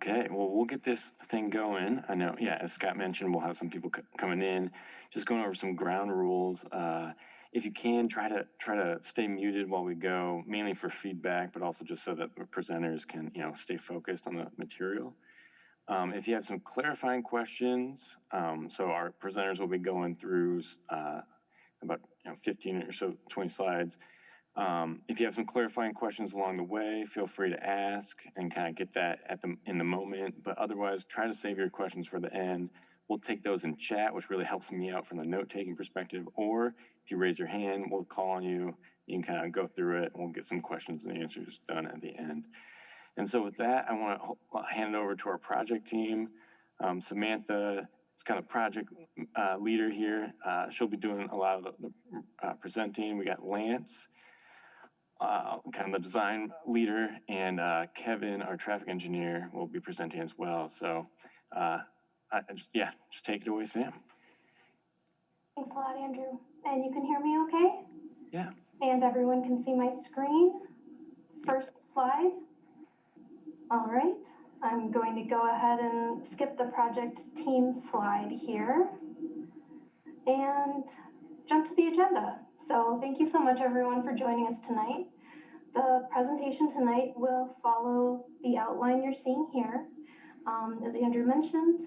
Okay, well, we'll get this thing going. I know, yeah, as Scott mentioned, we'll have some people coming in, just going over some ground rules. If you can, try to stay muted while we go, mainly for feedback, but also just so that the presenters can, stay focused on the material. If you have some clarifying questions, so our presenters will be going through about 15 or so, 20 slides. If you have some clarifying questions along the way, feel free to ask and kind of get that in the moment, but otherwise try to save your questions for the end. We'll take those in chat, which really helps me out from the note-taking perspective, or if you raise your hand, we'll call on you. You can kind of go through it and we'll get some questions and answers done at the end. And so with that, I want to hand it over to our project team. Samantha is kind of project leader here. She'll be doing a lot of the presenting. We got Lance, kind of the design leader, and Kevin, our traffic engineer, will be presenting as well. So just take it away, Sam. Thanks a lot, Andrew. And you can hear me okay? Yeah. And everyone can see my screen. First slide. All right, I'm going to go ahead and skip the project team slide here and jump to the agenda. So thank you so much, everyone, for joining us tonight. The presentation tonight will follow the outline you're seeing here. As Andrew mentioned,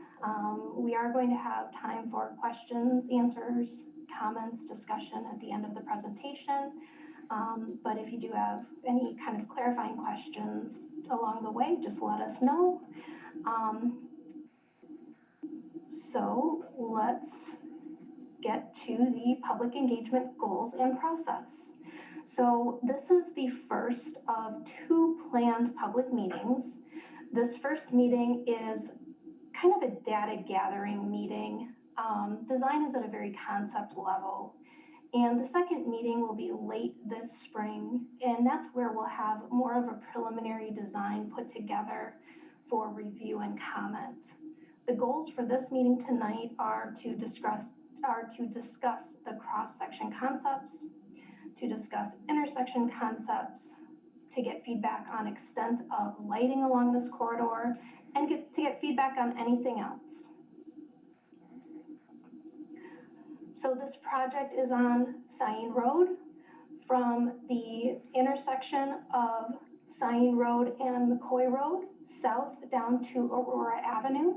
we are going to have time for questions, answers, comments, discussion at the end of the presentation. But if you do have any kind of clarifying questions along the way, just let us know. So let's get to the public engagement goals and process. So this is the first of 2 planned public meetings. This first meeting is kind of a data gathering meeting. Design is at a very concept level. And the second meeting will be late this spring, and that's where we'll have more of a preliminary design put together for review and comment. The goals for this meeting tonight are to discuss the cross-section concepts, to discuss intersection concepts, to get feedback on extent of lighting along this corridor, and to get feedback on anything else. So this project is on Syene Road from the intersection of Syene Road and McCoy Road, south down to Aurora Avenue.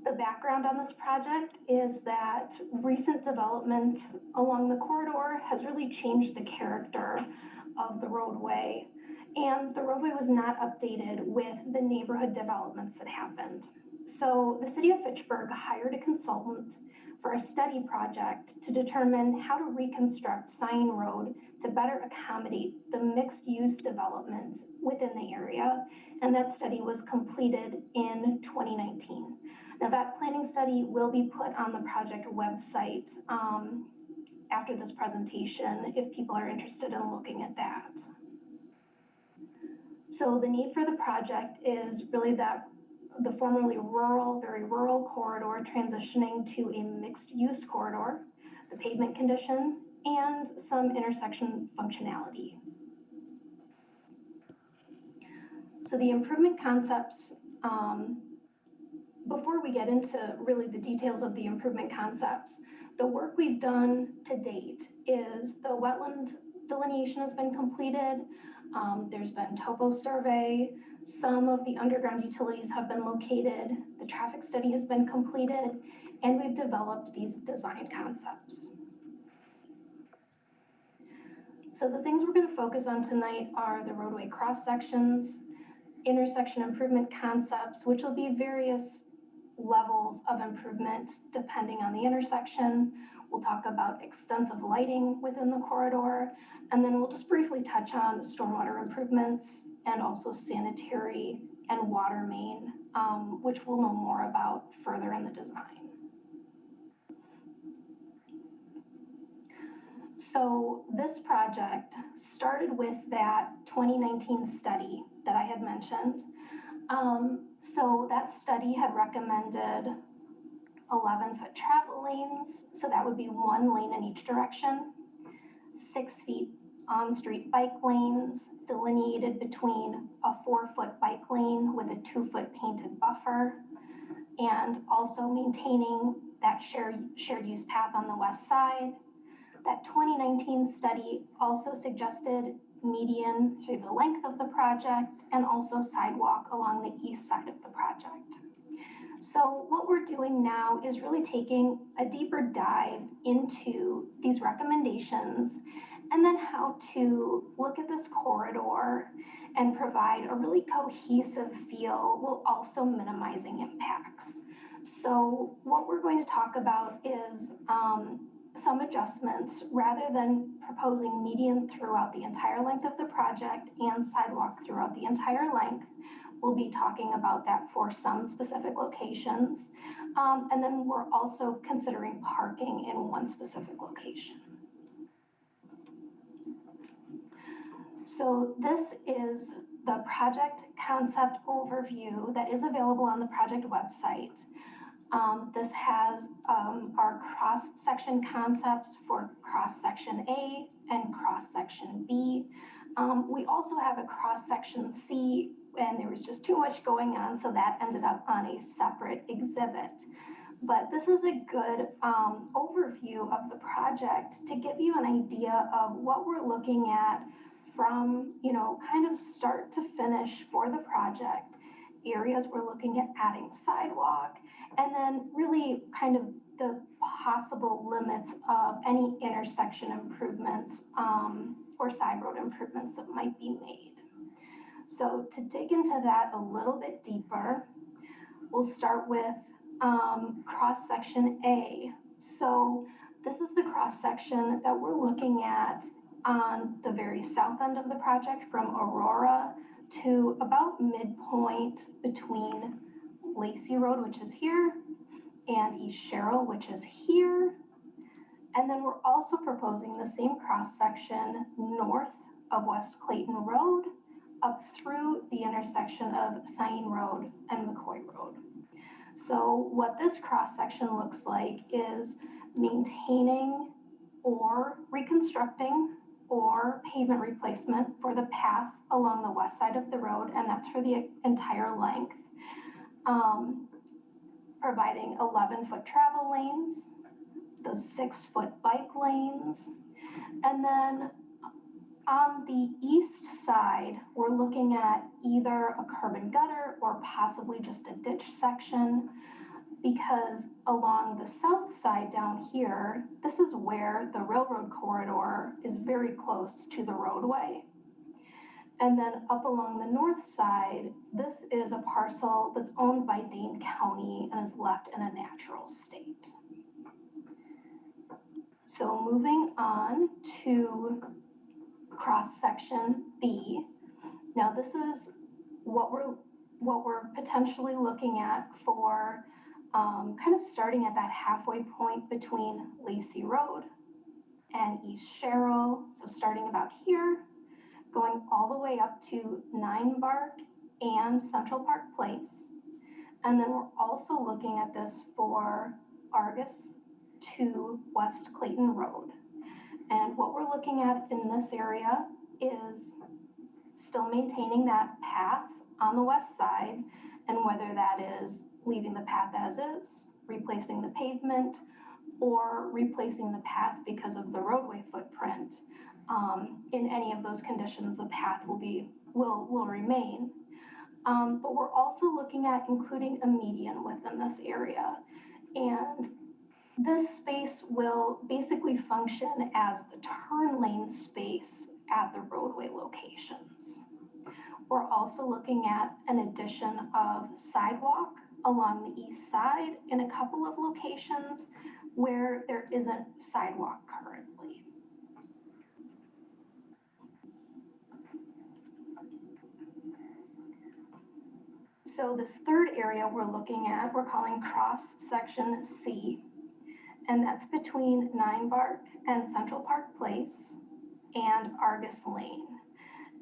The background on this project is that recent development along the corridor has really changed the character of the roadway, and the roadway was not updated with the neighborhood developments that happened. So the city of Fitchburg hired a consultant for a study project to determine how to reconstruct Syene Road to better accommodate the mixed-use developments within the area, and that study was completed in 2019. Now that planning study will be put on the project website after this presentation if people are interested in looking at that. So the need for the project is really that the formerly rural, very rural corridor transitioning to a mixed-use corridor, the pavement condition, and some intersection functionality. So the improvement concepts, before we get into really the details of the improvement concepts, the work we've done to date is the wetland delineation has been completed. There's been topo survey. Some of the underground utilities have been located. The traffic study has been completed, and we've developed these design concepts. So the things we're going to focus on tonight are the roadway cross sections, intersection improvement concepts, which will be various levels of improvement depending on the intersection. We'll talk about extensive lighting within the corridor, and then we'll just briefly touch on stormwater improvements and also sanitary and water main, which we'll know more about further in the design. So this project started with that 2019 study that I had mentioned. So that study had recommended 11-foot travel lanes. So that would be 1 lane in each direction, 6 feet on-street bike lanes delineated between a 4-foot bike lane with a 2-foot painted buffer, and also maintaining that shared use path on the west side. That 2019 study also suggested median through the length of the project and also sidewalk along the east side of the project. So what we're doing now is really taking a deeper dive into these recommendations and then how to look at this corridor and provide a really cohesive feel while also minimizing impacts. So what we're going to talk about is some adjustments. Rather than proposing median throughout the entire length of the project and sidewalk throughout the entire length, we'll be talking about that for some specific locations. And then we're also considering parking in one specific location. So this is the project concept overview that is available on the project website. This has our cross-section concepts for cross-section A and cross-section B. We also have a cross-section C, and there was just too much going on, so that ended up on a separate exhibit. But this is a good overview of the project to give you an idea of what we're looking at from, kind of start to finish for the project. Areas we're looking at adding sidewalk, and then really kind of the possible limits of any intersection improvements or side road improvements that might be made. So to dig into that a little bit deeper, we'll start with cross-section A. So this is the cross-section that we're looking at on the very south end of the project from Aurora to about midpoint between Lacey Road, which is here, and East Sherrill, which is here. And then we're also proposing the same cross-section north of West Clayton Road up through the intersection of Syene Road and McCoy Road. So what this cross-section looks like is maintaining or reconstructing or pavement replacement for the path along the west side of the road, and that's for the entire length. Providing 11-foot travel lanes, those 6-foot bike lanes, and then on the east side, we're looking at either a curb and gutter or possibly just a ditch section, because along the south side down here, this is where the railroad corridor is very close to the roadway. And then up along the north side, this is a parcel that's owned by Dane County and is left in a natural state. So moving on to cross-section B. Now this is what we're potentially looking at for kind of starting at that halfway point between Lacey Road and East Sherrill. So starting about here, going all the way up to 9 Bark and Central Park Place. And then we're also looking at this for Argus to West Clayton Road. And what we're looking at in this area is still maintaining that path on the west side, and whether that is leaving the path as is, replacing the pavement, or replacing the path because of the roadway footprint. In any of those conditions, the path will remain. But we're also looking at including a median within this area. And this space will basically function as the turn lane space at the roadway locations. We're also looking at an addition of sidewalk along the east side in a couple of locations where there isn't sidewalk currently. So this third area we're looking at, we're calling cross-section C, and that's between 9 Bark and Central Park Place and Argus Lane.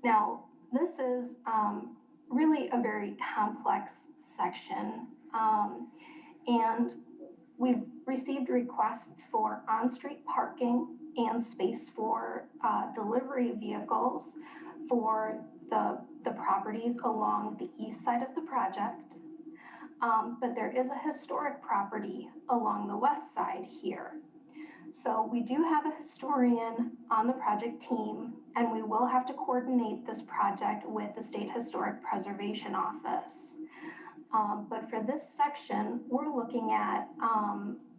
Now, this is really a very complex section, and we've received requests for on-street parking and space for delivery vehicles for the properties along the east side of the project. But there is a historic property along the west side here. So we do have a historian on the project team, and we will have to coordinate this project with the State Historic Preservation Office. But for this section, we're looking at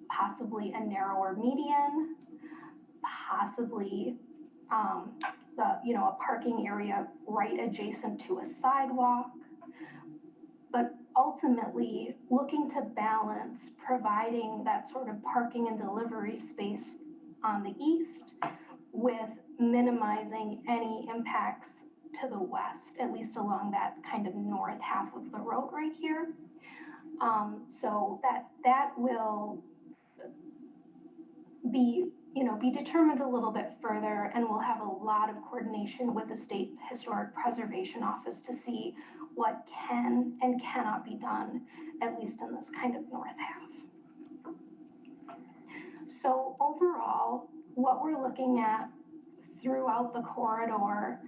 possibly a narrower median, possibly a parking area right adjacent to a sidewalk, but ultimately looking to balance providing that sort of parking and delivery space on the east with minimizing any impacts to the west, at least along that kind of north half of the road right here. So that will be determined a little bit further, and we'll have a lot of coordination with the State Historic Preservation Office to see what can and cannot be done, at least in this kind of north half. So overall, what we're looking at throughout the corridor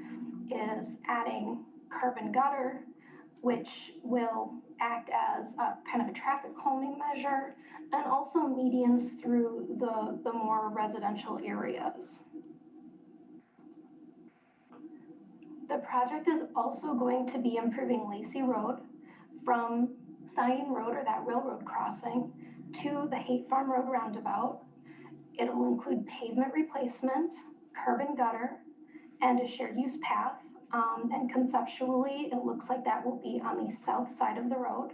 is adding curb and gutter, which will act as a kind of a traffic calming measure, and also medians through the more residential areas. The project is also going to be improving Lacey Road from Syene Road, or that railroad crossing, to the Haight Farm Road roundabout. It'll include pavement replacement, curb and gutter, and a shared use path. And conceptually, it looks like that will be on the south side of the road.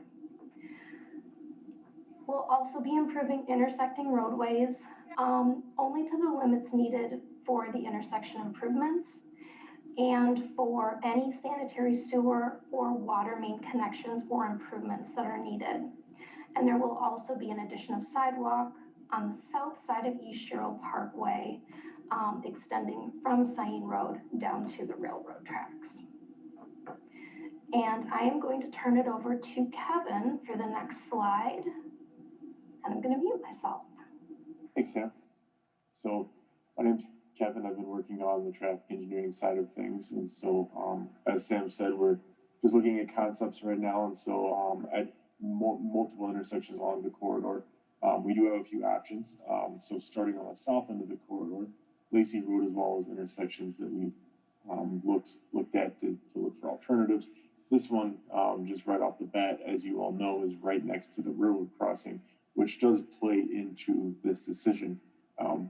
We'll also be improving intersecting roadways, only to the limits needed for the intersection improvements and for any sanitary sewer or water main connections or improvements that are needed. And there will also be an addition of sidewalk on the south side of East Sherrill Parkway, extending from Syene Road down to the railroad tracks. And I am going to turn it over to Kevin for the next slide. And I'm going to mute myself. Thanks, Sam. So my name's Kevin. I've been working on the traffic engineering side of things. And so, as Sam said, we're just looking at concepts right now. And so at multiple intersections along the corridor, we do have a few options. So starting on the south end of the corridor, Lacey Road, as well as intersections that we've looked at to look for alternatives. This one, just right off the bat, as you all know, is right next to the railroad crossing, which does play into this decision.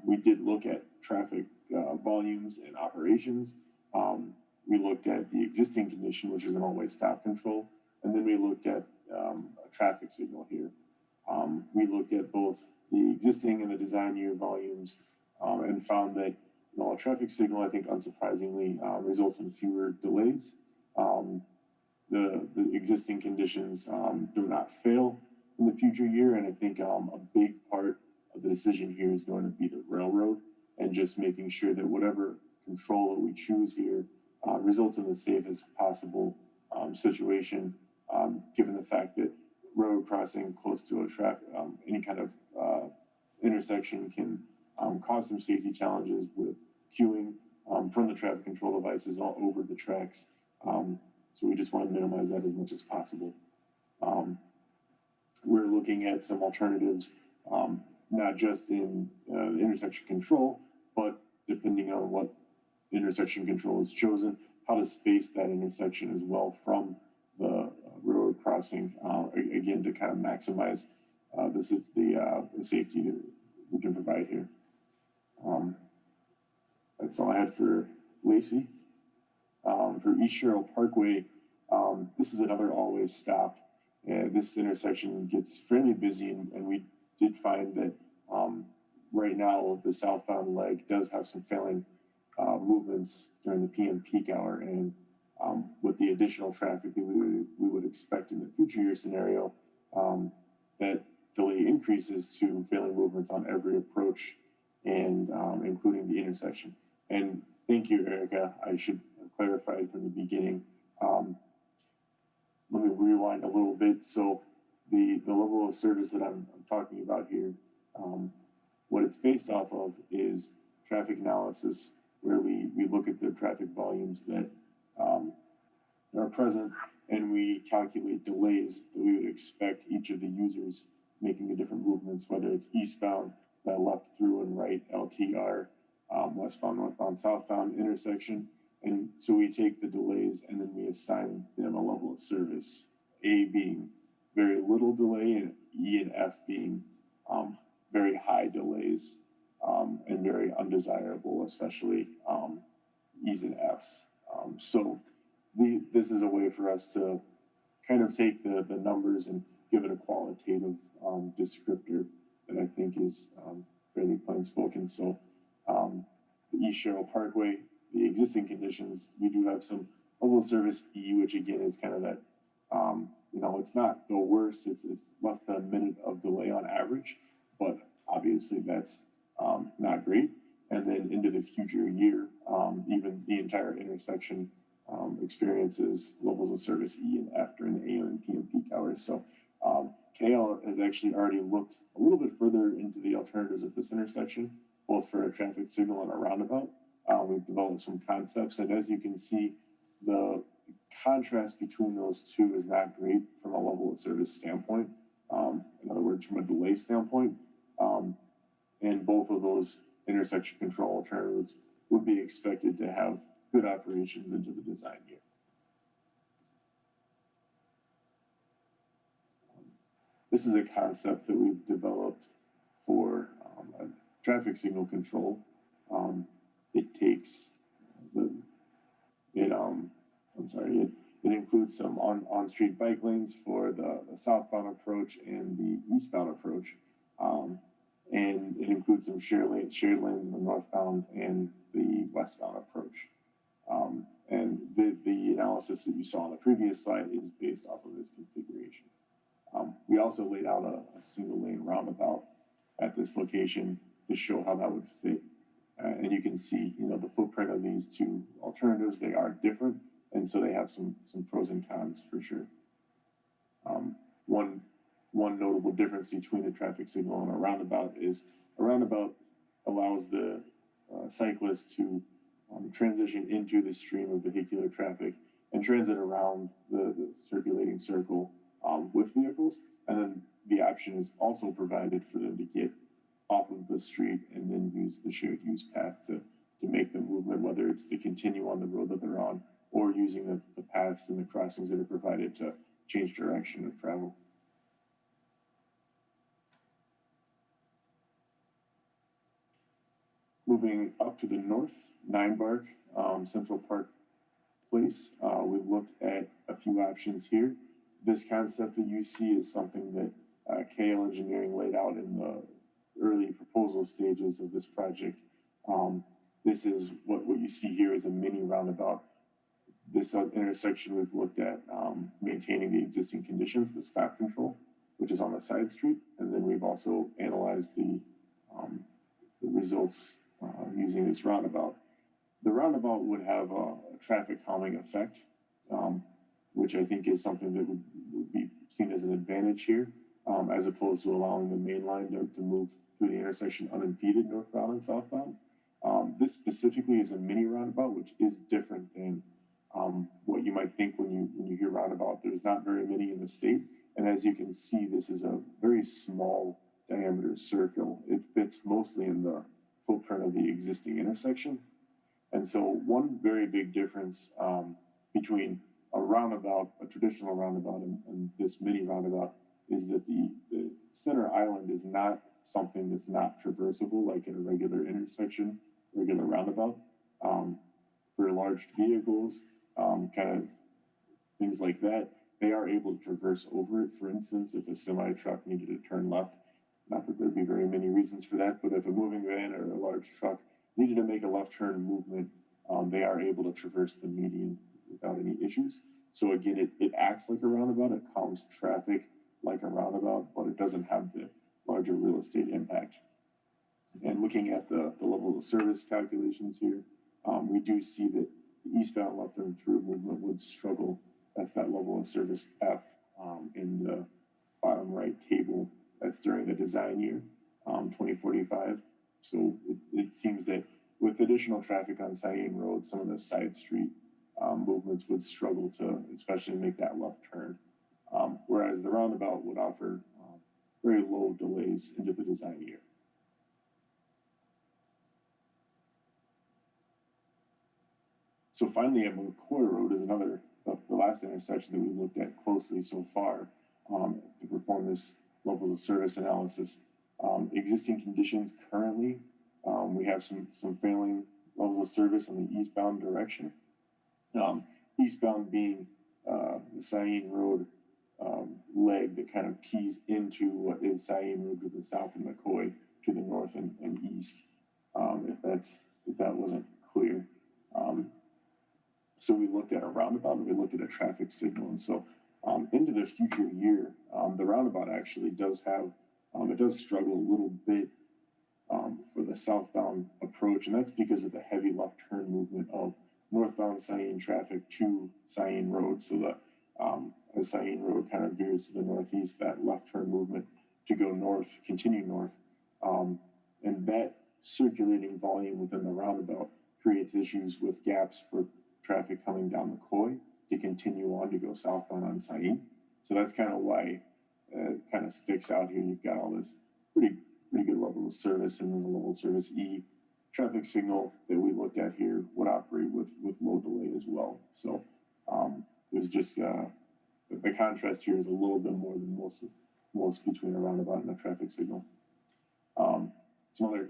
We did look at traffic volumes and operations. We looked at the existing condition, which is an all-way stop control, and then we looked at a traffic signal here. We looked at both the existing and the design year volumes, and found that a traffic signal, I think unsurprisingly, results in fewer delays. The existing conditions do not fail in the future year, and I think a big part of the decision here is going to be the railroad, and just making sure that whatever control that we choose here results in the safest possible situation, given the fact that road crossing close to a traffic, any kind of intersection can cause some safety challenges with queuing from the traffic control devices all over the tracks. So we just want to minimize that as much as possible. We're looking at some alternatives, not just in intersection control, but depending on what intersection control is chosen, how to space that intersection as well from the railroad crossing, again, to kind of maximize the safety that we can provide here. That's all I had for Lacey. For East Sherrill Parkway, this is another always stop. This intersection gets fairly busy, and we did find that right now the southbound leg does have some failing movements during the PM peak hour, and with the additional traffic that we would expect in the future year scenario, that delay increases to failing movements on every approach, and including the intersection. And thank you, Erica. I should have clarified from the beginning. Let me rewind a little bit. So the level of service that I'm talking about here, what it's based off of is traffic analysis where we look at the traffic volumes that are present, and we calculate delays that we would expect each of the users making the different movements, whether it's eastbound, that left through and right LTR, westbound, northbound, southbound intersection. And so we take the delays and then we assign them a level of service, A being very little delay and E and F being very high delays and very undesirable, especially E's and F's. So this is a way for us to kind of take the numbers and give it a qualitative descriptor that I think is fairly plain spoken. So the East Sherrill Parkway, the existing conditions, we do have some level of service E, which again is kind of that, it's not the worst, it's less than a minute of delay on average, but obviously that's not great. And then into the future year, even the entire intersection experiences levels of service E and F during the AM and PM peak hours. So KL has actually already looked a little bit further into the alternatives at this intersection, both for a traffic signal and a roundabout. We've developed some concepts, and as you can see, the contrast between those two is not great from a level of service standpoint. In other words, from a delay standpoint. And both of those intersection control alternatives would be expected to have good operations into the design year. This is a concept that we've developed for a traffic signal control. It takes it includes some on-street bike lanes for the southbound approach and the eastbound approach. And it includes some shared lanes in the northbound and the westbound approach. And the analysis that you saw on the previous slide is based off of this configuration. We also laid out a single lane roundabout at this location to show how that would fit. And you can see, the footprint of these two alternatives, they are different. And so they have some pros and cons for sure. One notable difference between a traffic signal and a roundabout is a roundabout allows the cyclist to transition into the stream of vehicular traffic and transit around the circulating circle with vehicles. And then the option is also provided for them to get off of the street and then use the shared use path to make the movement, whether it's to continue on the road that they're on or using the paths and the crossings that are provided to change direction of travel. Moving up to the north, Nine Bark, Central Park Place, we've looked at a few options here. This concept that you see is something that KL Engineering laid out in the early proposal stages of this project. This is what you see here is a mini roundabout. This intersection we've looked at maintaining the existing conditions, the stop control, which is on the side street. And then we've also analyzed the results using this roundabout. The roundabout would have a traffic calming effect, which I think is something that would be seen as an advantage here, as opposed to allowing the main line to move through the intersection unimpeded northbound and southbound. This specifically is a mini roundabout, which is different than what you might think when you hear roundabout. There's not very many in the state. And as you can see, this is a very small diameter circle. It fits mostly in the footprint of the existing intersection. And so one very big difference between a roundabout, a traditional roundabout, and this mini roundabout is that the center island is not something that's not traversable like in a regular intersection, regular roundabout. For large vehicles, kind of things like that, they are able to traverse over it. For instance, if a semi truck needed to turn left, not that there'd be very many reasons for that, but if a moving van or a large truck needed to make a left turn movement, they are able to traverse the median without any issues. So again, it acts like a roundabout, it calms traffic like a roundabout, but it doesn't have the larger real estate impact. And looking at the levels of service calculations here, we do see that the eastbound left turn through movement would struggle. That's that level of service F in the bottom right table. That's during the design year, 2045. So it seems that with additional traffic on Syene Road, some of the side street movements would struggle to especially make that left turn. Whereas the roundabout would offer very low delays into the design year. So finally, at McCoy Road is the last intersection that we looked at closely so far to perform this levels of service analysis. Existing conditions currently, we have some failing levels of service in the eastbound direction. Eastbound being the Syene Road leg that kind of tees into what is Syene Road to the south and McCoy to the north and east, if that wasn't clear. So we looked at a roundabout and we looked at a traffic signal. And so into the future year, the roundabout actually does have, it does struggle a little bit for the southbound approach. And that's because of the heavy left turn movement of northbound Syene traffic to Syene Road. So that as Syene Road kind of veers to the northeast, that left turn movement to go north, continue north. And that circulating volume within the roundabout creates issues with gaps for traffic coming down McCoy to continue on to go southbound on Syene. So that's kind of why it kind of sticks out here. You've got all this pretty good levels of service, and then the level of service E traffic signal that we looked at here would operate with low delay as well. So it was just the contrast here is a little bit more than most between a roundabout and a traffic signal. Some other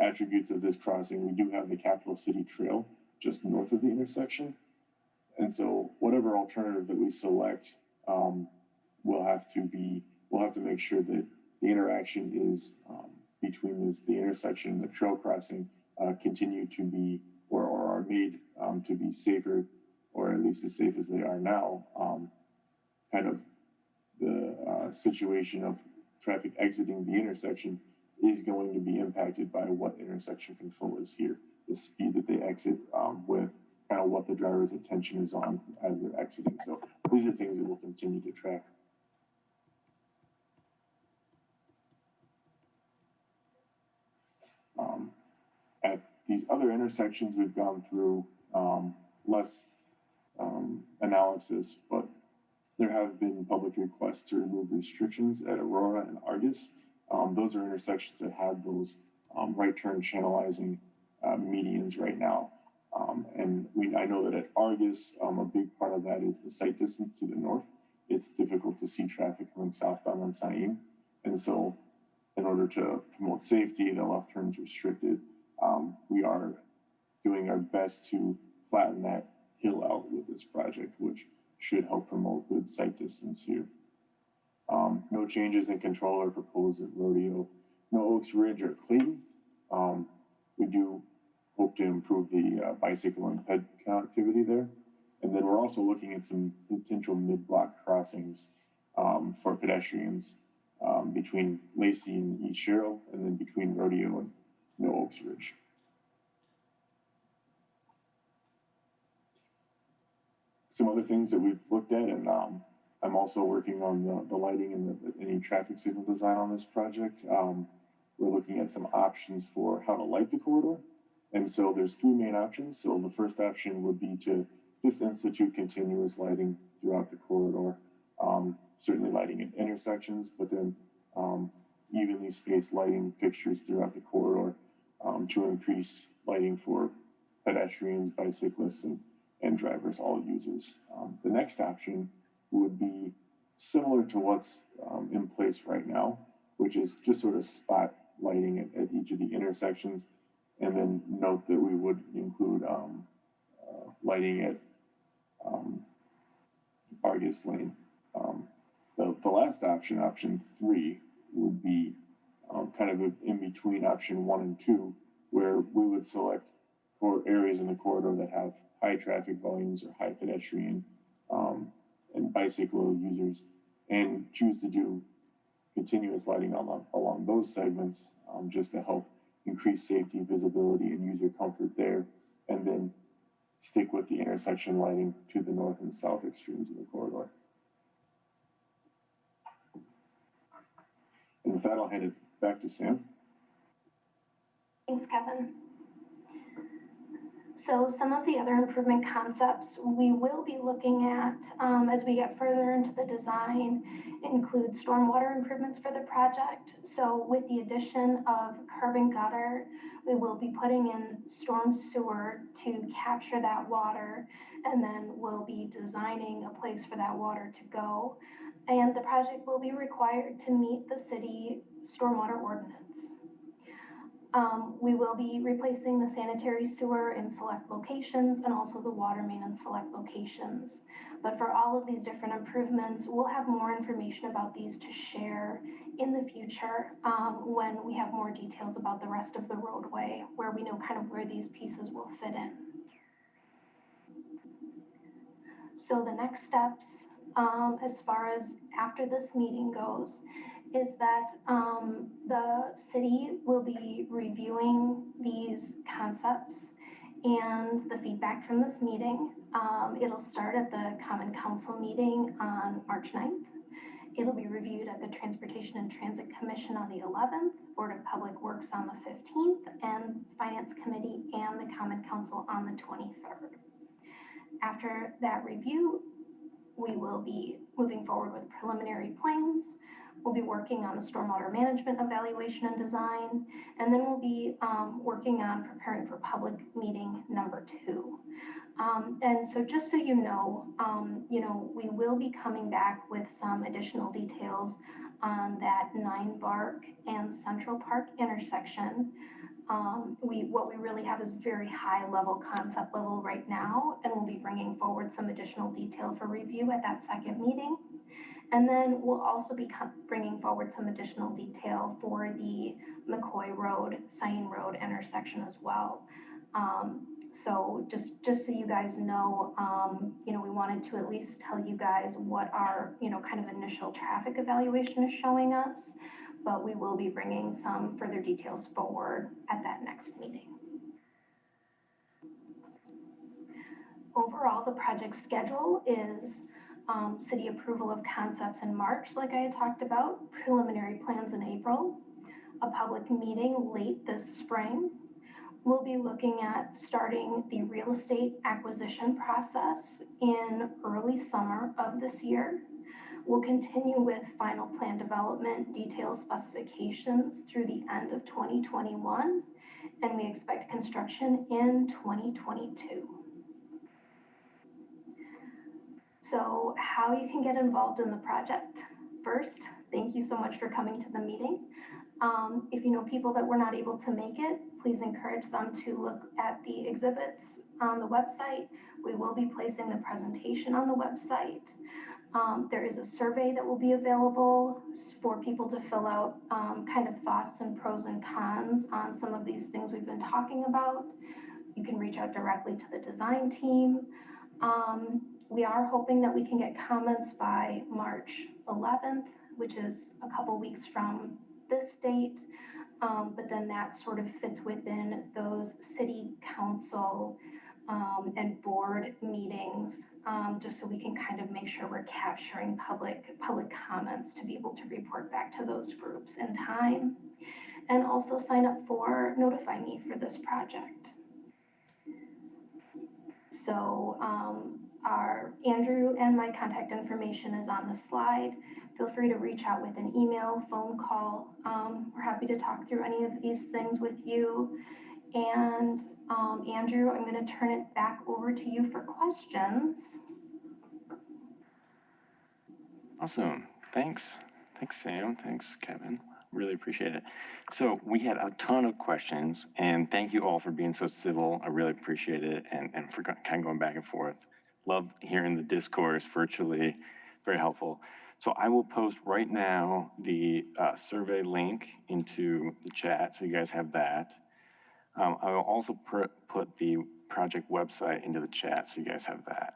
attributes of this crossing, we do have the Capital City Trail just north of the intersection. And so whatever alternative that we select, we'll have to make sure that the interaction is between the intersection and the trail crossing continue to be or are made to be safer, or at least as safe as they are now. Kind of the situation of traffic exiting the intersection is going to be impacted by what intersection control is here, the speed that they exit with kind of what the driver's attention is on as they're exiting. So these are things that we'll continue to track. At these other intersections, we've gone through less analysis, but there have been public requests to remove restrictions at Aurora and Argus. Those are intersections that have those right turn channelizing medians right now. And I know that at Argus, a big part of that is the sight distance to the north. It's difficult to see traffic coming southbound on Syene. And so in order to promote safety, the left turn is restricted. We are doing our best to flatten that hill out with this project, which should help promote good sight distance here. No changes in control are proposed at Rodeo, no Oaks Ridge or Clayton. We do hope to improve the bicycle and ped connectivity there. And then we're also looking at some potential mid-block crossings for pedestrians between Lacey and East Sherrill, and then between Rodeo and No Oaks Ridge. Some other things that we've looked at, and I'm also working on the lighting and any traffic signal design on this project. We're looking at some options for how to light the corridor. And so there's three main options. So the first option would be to just institute continuous lighting throughout the corridor, certainly lighting at intersections, but then evenly spaced lighting fixtures throughout the corridor to increase lighting for pedestrians, bicyclists, and drivers, all users. The next option would be similar to what's in place right now, which is just sort of spot lighting at each of the intersections. And then note that we would include lighting at Argus Lane. The last option, option 3, would be kind of in between option 1 and 2, where we would select for areas in the corridor that have high traffic volumes or high pedestrian and bicycle users, and choose to do continuous lighting along those segments just to help increase safety, visibility, and user comfort there, and then stick with the intersection lighting to the north and south extremes of the corridor. And with that, I'll hand it back to Sam. Thanks, Kevin. So some of the other improvement concepts we will be looking at as we get further into the design include stormwater improvements for the project. So with the addition of curb and gutter, we will be putting in storm sewer to capture that water, and then we'll be designing a place for that water to go. And the project will be required to meet the city stormwater ordinance. We will be replacing the sanitary sewer in select locations and also the water main in select locations. But for all of these different improvements, we'll have more information about these to share in the future when we have more details about the rest of the roadway, where we know kind of where these pieces will fit in. So the next steps, as far as after this meeting goes, is that the city will be reviewing these concepts and the feedback from this meeting. It'll start at the Common Council meeting on March 9th. It'll be reviewed at the Transportation and Transit Commission on the 11th, Board of Public Works on the 15th, and Finance Committee and the Common Council on the 23rd. After that review, we will be moving forward with preliminary plans. We'll be working on the stormwater management evaluation and design, and then we'll be working on preparing for public meeting number 2. And so just so you know, we will be coming back with some additional details on that 9 Bark and Central Park intersection. What we really have is very high level, concept level right now, and we'll be bringing forward some additional detail for review at that second meeting. And then we'll also be bringing forward some additional detail for the McCoy Road, Syene Road intersection as well. So just so you guys know, we wanted to at least tell you guys what our, kind of initial traffic evaluation is showing us, but we will be bringing some further details forward at that next meeting. Overall, the project schedule is city approval of concepts in March, like I had talked about, preliminary plans in April, a public meeting late this spring. We'll be looking at starting the real estate acquisition process in early summer of this year. We'll continue with final plan development, detailed specifications through the end of 2021, and we expect construction in 2022. So how you can get involved in the project. First, thank you so much for coming to the meeting. If you know people that were not able to make it, please encourage them to look at the exhibits on the website. We will be placing the presentation on the website. There is a survey that will be available for people to fill out kind of thoughts and pros and cons on some of these things we've been talking about. You can reach out directly to the design team. We are hoping that we can get comments by March 11th, which is a couple weeks from this date, but then that sort of fits within those city council and board meetings, just so we can kind of make sure we're capturing public comments to be able to report back to those groups in time. And also sign up for Notify Me for this project. So our Andrew and my contact information is on the slide. Feel free to reach out with an email, phone call. We're happy to talk through any of these things with you. And Andrew, I'm going to turn it back over to you for questions. Awesome. Thanks. Thanks, Sam. Thanks, Kevin. Really appreciate it. So we had a ton of questions, and thank you all for being so civil. I really appreciate it, and for kind of going back and forth. Love hearing the discourse virtually. Very helpful. So I will post right now the survey link into the chat, so you guys have that. I will also put the project website into the chat, so you guys have that.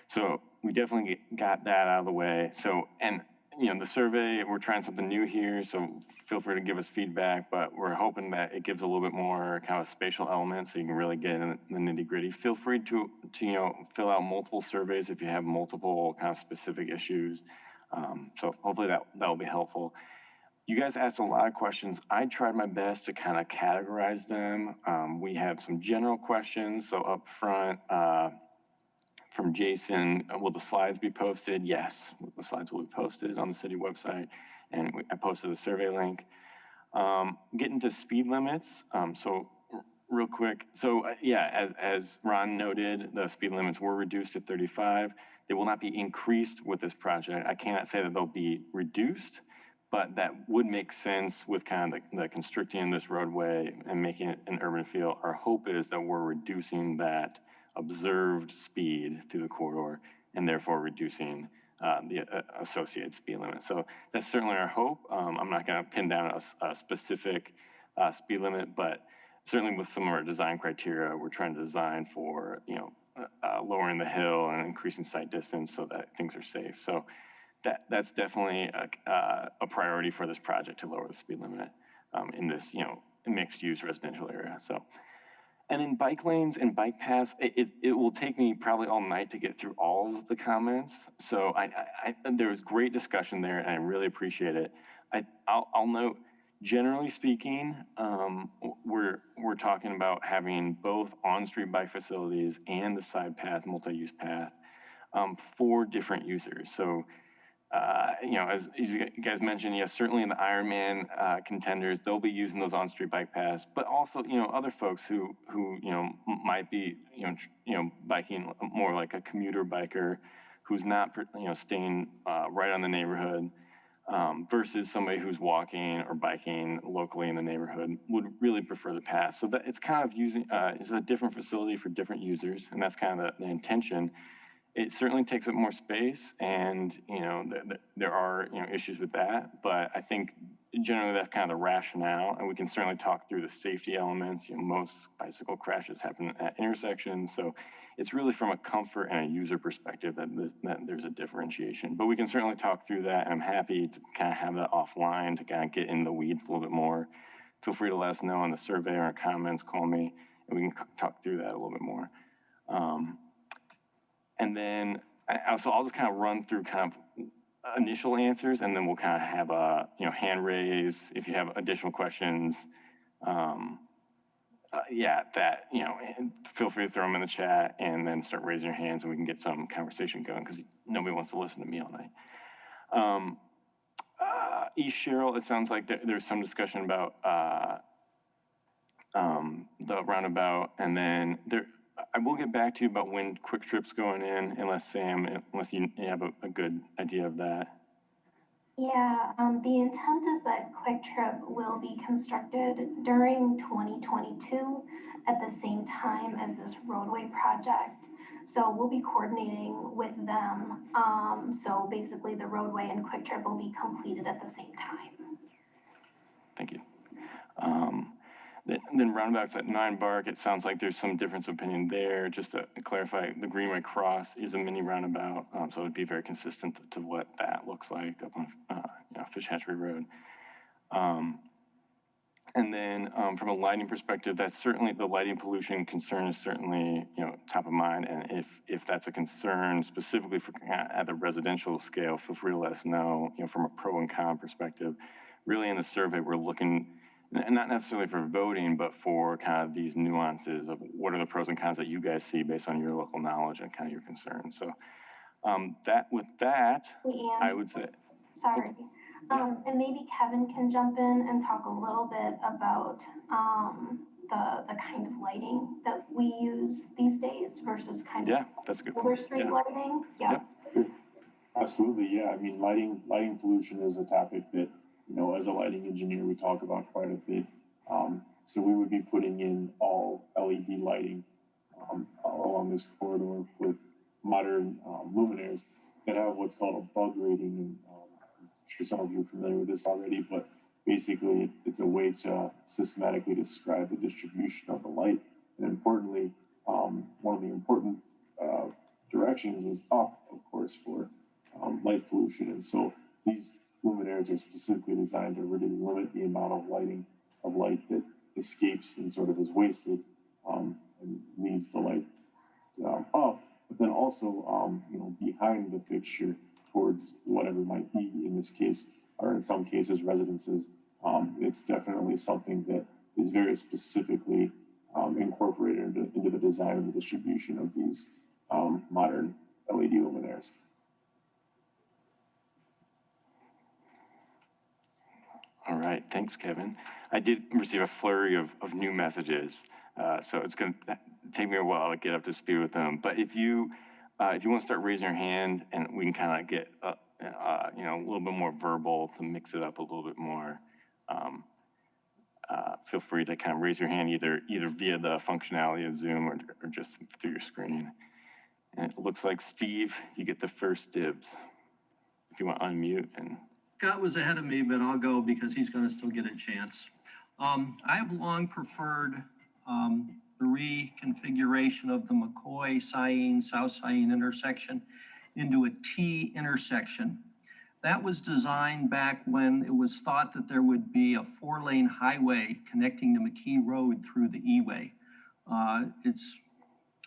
So we definitely got that out of the way. So, and the survey, we're trying something new here, so feel free to give us feedback, but we're hoping that it gives a little bit more kind of spatial elements so you can really get in the nitty gritty. Feel free to fill out multiple surveys if you have multiple kind of specific issues. So hopefully that will be helpful. You guys asked a lot of questions. I tried my best to kind of categorize them. We have some general questions. So up front, from Jason, will the slides be posted? Yes, the slides will be posted on the city website, and I posted the survey link. Getting to speed limits. So real quick. So yeah, as Ron noted, the speed limits were reduced to 35. They will not be increased with this project. I cannot say that they'll be reduced, but that would make sense with kind of the constricting this roadway and making it an urban feel. Our hope is that we're reducing that observed speed through the corridor and therefore reducing the associated speed limit. So that's certainly our hope. I'm not going to pin down a specific speed limit, but certainly with some of our design criteria, we're trying to design for, lowering the hill and increasing sight distance so that things are safe. So that's definitely a priority for this project, to lower the speed limit in this, mixed use residential area. So, and then bike lanes and bike paths, it will take me probably all night to get through all of the comments. So there was great discussion there, and I really appreciate it. I'll note, generally speaking, we're talking about having both on-street bike facilities and the side path, multi-use path, for different users. So, as you guys mentioned, yes, certainly in the Ironman contenders, they'll be using those on-street bike paths, but also, other folks who might be, biking more like a commuter biker who's not, staying right on the neighborhood, versus somebody who's walking or biking locally in the neighborhood would really prefer the path. So that it's kind of using, it's a different facility for different users, and that's kind of the intention. It certainly takes up more space, and there are issues with that, but I think generally that's kind of the rationale, and we can certainly talk through the safety elements. Most bicycle crashes happen at intersections, so it's really from a comfort and a user perspective that there's a differentiation. But we can certainly talk through that, and I'm happy to kind of have that offline to kind of get in the weeds a little bit more. Feel free to let us know on the survey or comments, call me, and we can talk through that a little bit more. And then I'll just kind of run through kind of initial answers, and then we'll kind of have a hand raise if you have additional questions. Feel free to throw them in the chat, and then start raising your hands, and we can get some conversation going, because nobody wants to listen to me all night. East Cheryl, it sounds like there's some discussion about the roundabout, and then I will get back to you about when Quick Trip's going in, unless you have a good idea of that. Yeah, the intent is that Quick Trip will be constructed during 2022 at the same time as this roadway project. So we'll be coordinating with them. So basically the roadway and Quick Trip will be completed at the same time. Thank you. Then roundabouts at 9 Bark, it sounds like there's some difference of opinion there. Just to clarify, the Greenway Cross is a mini roundabout, so it'd be very consistent to what that looks like up on Fish Hatchery Road. And then from a lighting perspective, that's certainly, the lighting pollution concern is certainly top of mind. And if that's a concern specifically for at the residential scale, feel free to let us know. From a pro and con perspective, really in the survey we're looking, and not necessarily for voting, but for kind of these nuances of what are the pros and cons that you guys see based on your local knowledge and kind of your concerns. So with that, I would say. Sorry. And maybe Kevin can jump in and talk a little bit about the kind of lighting that we use these days versus kind of that's a good over street lighting. Yeah. Absolutely, yeah. I mean, lighting pollution is a topic that, as a lighting engineer, we talk about quite a bit. So we would be putting in all LED lighting along this corridor with modern luminaires that have what's called a bug rating. And I'm sure some of you are familiar with this already, but basically it's a way to systematically describe the distribution of the light. And importantly, one of the important directions is up, of course, for light pollution. And so these luminaires are specifically designed to really limit the amount of light that escapes and sort of is wasted and leaves the light up, but then also behind the fixture towards whatever might be, in this case, or in some cases residences, it's definitely something that is very specifically incorporated into the design and the distribution of these modern LED luminaires. All right, thanks, Kevin. I did receive a flurry of new messages, so it's going to take me a while to get up to speed with them. But if you want to start raising your hand, and we can kind of get a little bit more verbal to mix it up a little bit more, feel free to kind of raise your hand either via the functionality of Zoom or just through your screen. And it looks like Steve, you get the first dibs. If you want to unmute and. Scott was ahead of me, but I'll go because he's going to still get a chance. I have long preferred the reconfiguration of the McCoy, Syene, South Syene intersection into a T intersection. That was designed back when it was thought that there would be a 4-lane highway connecting to McKee Road through the E-way. It's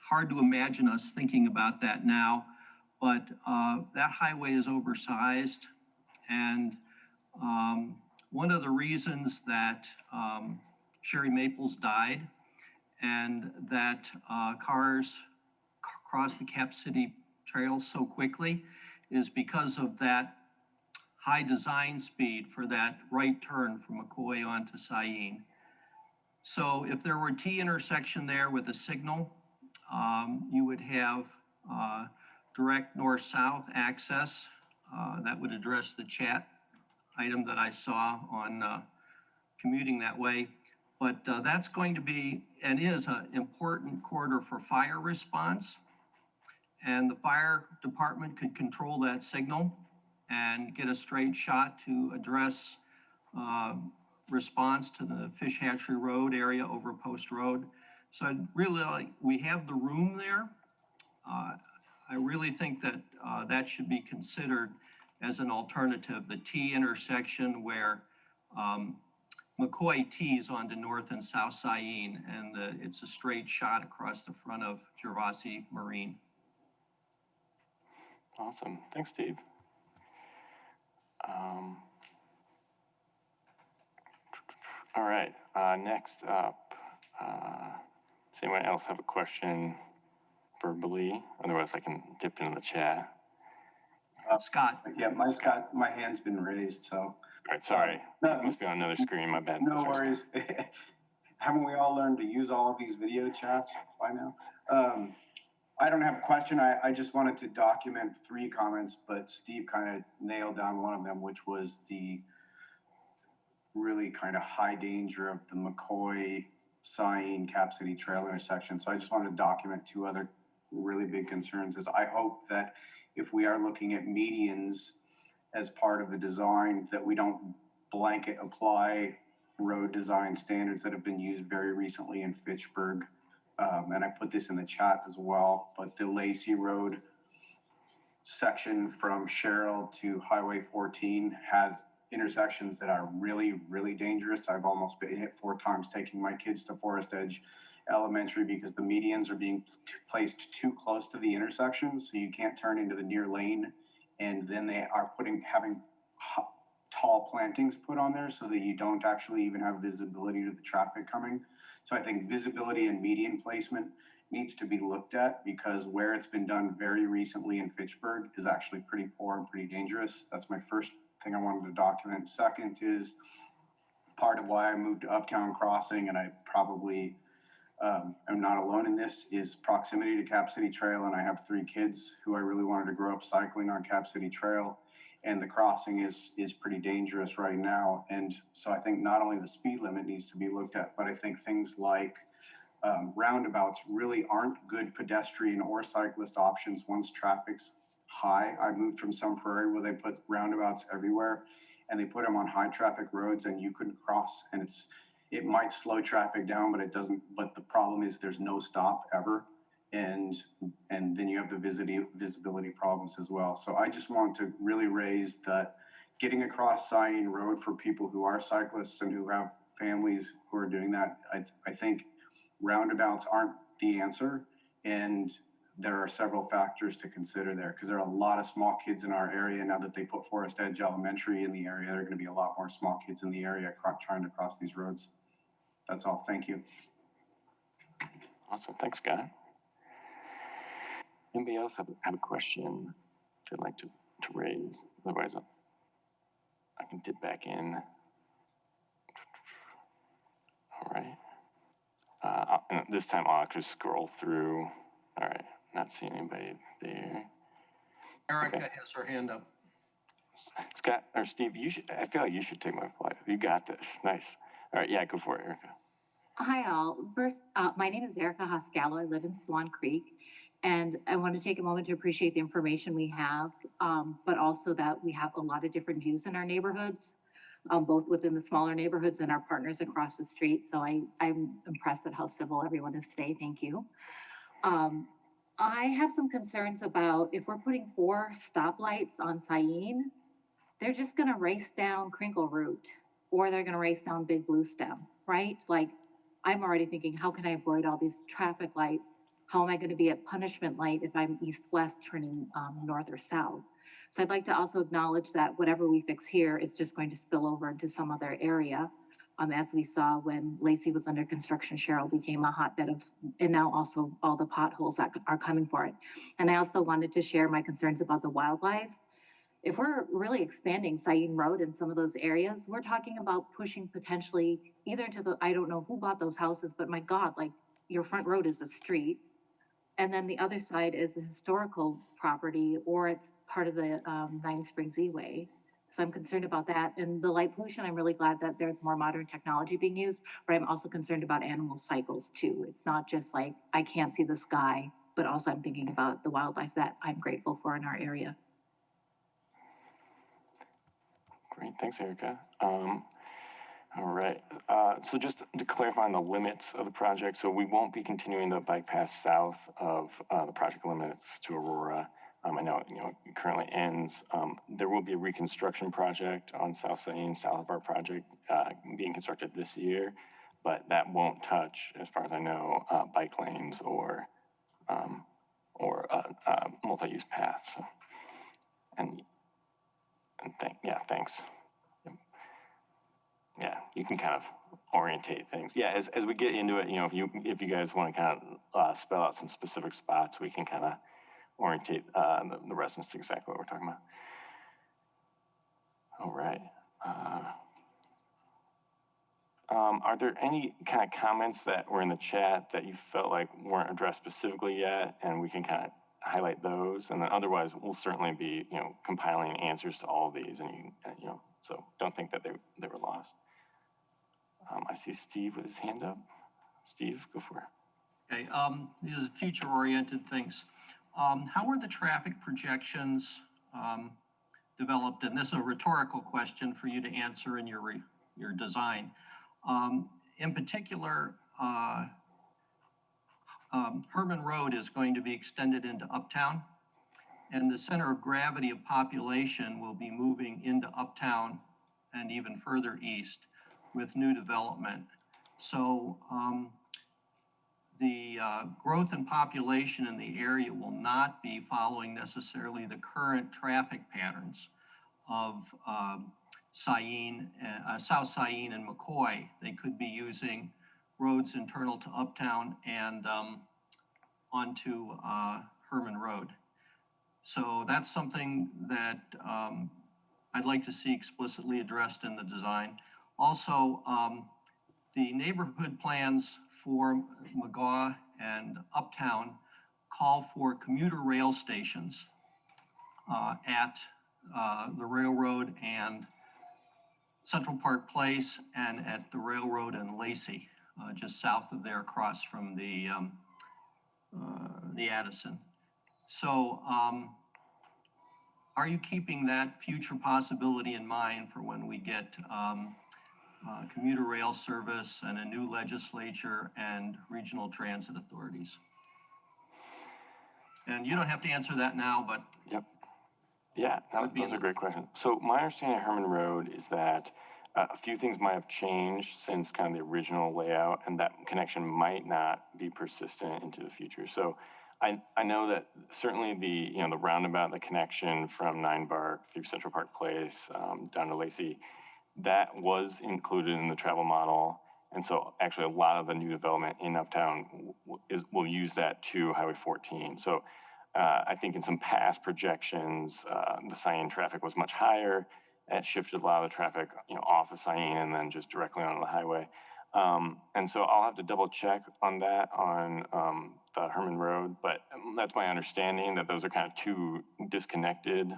hard to imagine us thinking about that now, but that highway is oversized. And one of the reasons that Sherry Maples died and that cars cross the Cap City Trail so quickly is because of that high design speed for that right turn from McCoy onto Syene. So if there were a T intersection there with a signal, you would have direct north-south access. That would address the chat item that I saw on commuting that way. But that's going to be and is an important corridor for fire response. And the fire department could control that signal and get a straight shot to address response to the Fish Hatchery Road area over Post Road. So I'd really we have the room there. I really think that that should be considered as an alternative, the T intersection where McCoy T's onto North and South Syene, and it's a straight shot across the front of Gervasi Marine. Awesome, thanks, Steve. All right, next up, does anyone else have a question verbally? Otherwise I can dip into the chat. Scott. Yeah, my hand's been raised, so. All right, sorry. It must be on another screen, my bad. No worries. Haven't we all learned to use all of these video chats by now? I don't have a question. I just wanted to document 3 comments, but Steve kind of nailed down one of them, which was the really kind of high danger of the McCoy, Syene, Cap City Trail intersection. So I just wanted to document 2 other really big concerns. Is I hope that if we are looking at medians as part of the design, that we don't blanket apply road design standards that have been used very recently in Fitchburg. And I put this in the chat as well, but the Lacey Road section from Sherrill to Highway 14 has intersections that are really, really dangerous. I've almost been hit 4 times taking my kids to Forest Edge Elementary because the medians are being placed too close to the intersections, so you can't turn into the near lane, and then they are having tall plantings put on there so that you don't actually even have visibility to the traffic coming. So I think visibility and median placement needs to be looked at, because where it's been done very recently in Fitchburg is actually pretty poor and pretty dangerous. That's my first thing I wanted to document. Second is part of why I moved to Uptown Crossing, and I probably am not alone in this, is proximity to Cap City Trail. And I have 3 kids who I really wanted to grow up cycling on Cap City Trail. And the crossing is pretty dangerous right now. And so I think not only the speed limit needs to be looked at, but I think things like roundabouts really aren't good pedestrian or cyclist options once traffic's high. I moved from some prairie where they put roundabouts everywhere, and they put them on high traffic roads and you couldn't cross, and it might slow traffic down, but it doesn't. But the problem is there's no stop ever. And then you have the visibility problems as well. So I just want to really raise that getting across Syene Road for people who are cyclists and who have families who are doing that. I think roundabouts aren't the answer. And there are several factors to consider there because there are a lot of small kids in our area. Now that they put Forest Edge Elementary in the area, there are going to be a lot more small kids in the area trying to cross these roads. That's all. Thank you. Awesome. Thanks, Scott. Anybody else have a question they'd like to raise? Otherwise, I can dip back in. All right. And this time I'll actually scroll through. All right. Not seeing anybody there. Erica Okay. has her hand up. Scott or Steve, I feel like you should take my flight. You got this. Nice. All right. Yeah, go for it, Erica. Hi, all. First, my name is Erica Hoscalo. I live in Swan Creek, and I want to take a moment to appreciate the information we have, but also that we have a lot of different views in our neighborhoods, both within the smaller neighborhoods and our partners across the street. So I'm impressed at how civil everyone is today. Thank you. I have some concerns about if we're putting 4 stoplights on Syene, they're just going to race down Crinkle Route, or they're going to race down Big Blue Stem, right? Like, I'm already thinking, how can I avoid all these traffic lights? How am I going to be at punishment light if I'm east-west turning north or south? So I'd like to also acknowledge that whatever we fix here is just going to spill over into some other area. As we saw when Lacey was under construction, Cheryl became a hotbed of, and now also all the potholes that are coming for it. And I also wanted to share my concerns about the wildlife. If we're really expanding Syene Road in some of those areas, we're talking about pushing potentially either to the, I don't know who bought those houses, but my God, like your front road is a street. And then the other side is a historical property, or it's part of the Nine Springs E-Way. So I'm concerned about that. And the light pollution, I'm really glad that there's more modern technology being used, but I'm also concerned about animal cycles too. It's not just like, I can't see the sky, but also I'm thinking about the wildlife that I'm grateful for in our area. Great. Thanks, Erica. All right. So just to clarify on the limits of the project, so we won't be continuing the bike path south of the project limits to Aurora. I know, it currently ends. There will be a reconstruction project on South Syene, south of our project, being constructed this year, but that won't touch, as far as I know, bike lanes or multi-use paths. So, thanks. Yeah, you can kind of orientate things. Yeah, as we get into it, if you guys want to kind of spell out some specific spots, we can kind of orientate the residents to exactly what we're talking about. All right. Are there any kind of comments that were in the chat that you felt like weren't addressed specifically yet, and we can kind of highlight those? And then otherwise, we'll certainly be compiling answers to all of these, and so don't think that they were lost. I see Steve with his hand up. Steve, go for it. Okay, these are future-oriented things. How are the traffic projections developed? And this is a rhetorical question for you to answer in your design. In particular, Herman Road is going to be extended into Uptown, and the center of gravity of population will be moving into Uptown and even further east with new development. So the growth in population in the area will not be following necessarily the current traffic patterns of Syene, South Syene and McCoy. They could be using roads internal to Uptown and onto Herman Road. So that's something that I'd like to see explicitly addressed in the design. Also, the neighborhood plans for McGaw and Uptown call for commuter rail stations at the railroad and Central Park Place, and at the railroad and Lacey, just south of there, across from the Addison. So are you keeping that future possibility in mind for when we get commuter rail service and a new legislature and regional transit authorities? And you don't have to answer that now, but yep. Yeah, those are great questions. So my understanding of Herman Road is that A few things might have changed since kind of the original layout, and that connection might not be persistent into the future. So I know that certainly the roundabout, the connection from Nine Bark through Central Park Place down to Lacey, that was included in the travel model. And so actually a lot of the new development in Uptown will use that to Highway 14. So I think in some past projections, the Syene traffic was much higher. It shifted a lot of the traffic, off of Syene and then just directly onto the highway. And so I'll have to double check on that on the Herman Road, but that's my understanding that those are kind of two disconnected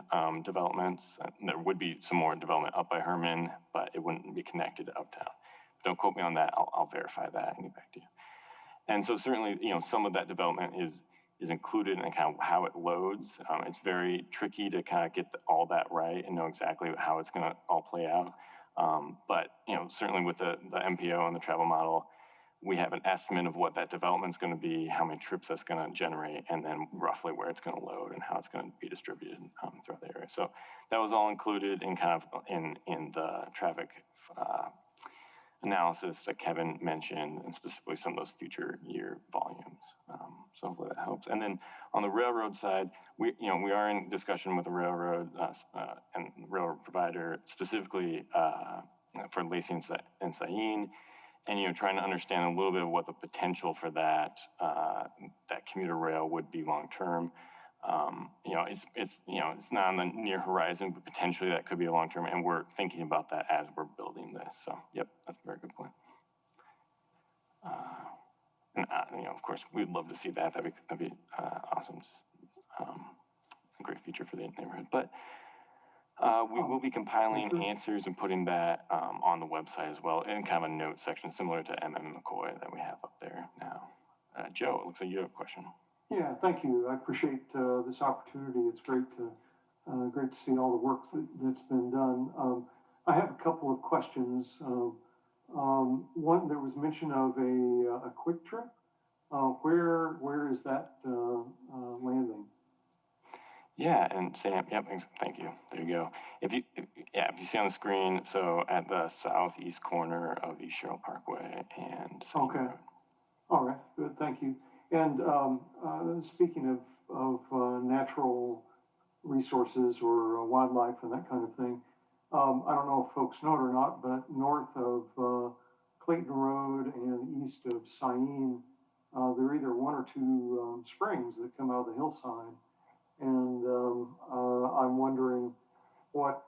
developments. There would be some more development up by Herman, but it wouldn't be connected to Uptown. Don't quote me on that. I'll verify that and get back to you. And so certainly, some of that development is included in kind of how it loads. It's very tricky to kind of get all that right and know exactly how it's going to all play out. But certainly with the MPO and the travel model, we have an estimate of what that development's going to be, how many trips that's going to generate, and then roughly where it's going to load and how it's going to be distributed throughout the area. So that was all included in kind of in the traffic analysis that Kevin mentioned, and specifically some of those future year volumes. So hopefully that helps. And then on the railroad side, we are in discussion with the railroad and railroad provider, specifically for Lacey and Syene, and trying to understand a little bit of what the potential for that commuter rail would be long term. It's not on the near horizon, but potentially that could be a long term, and we're thinking about that as we're building this. So, yep, that's a very good point. Of course, we'd love to see that. That'd be awesome. Just, a great feature for the neighborhood. But we will be compiling answers and putting that on the website as well, in kind of a note section similar to McCoy that we have up there now. Joe, it looks like you have a question. Yeah, thank you. I appreciate this opportunity. It's great to see all the work that's been done. I have a couple of questions. One, there was mention of a quick trip. Where is that landing? Yeah, and Sam, yep, thank you. There you go. If you see on the screen, so at the southeast corner of East Sherrill Parkway and Syene Okay. Road. All right, good, thank you. And speaking of natural resources or wildlife and that kind of thing, I don't know if folks know it or not, but north of Clayton Road and east of Syene, there are either one or two springs that come out of the hillside. And I'm wondering what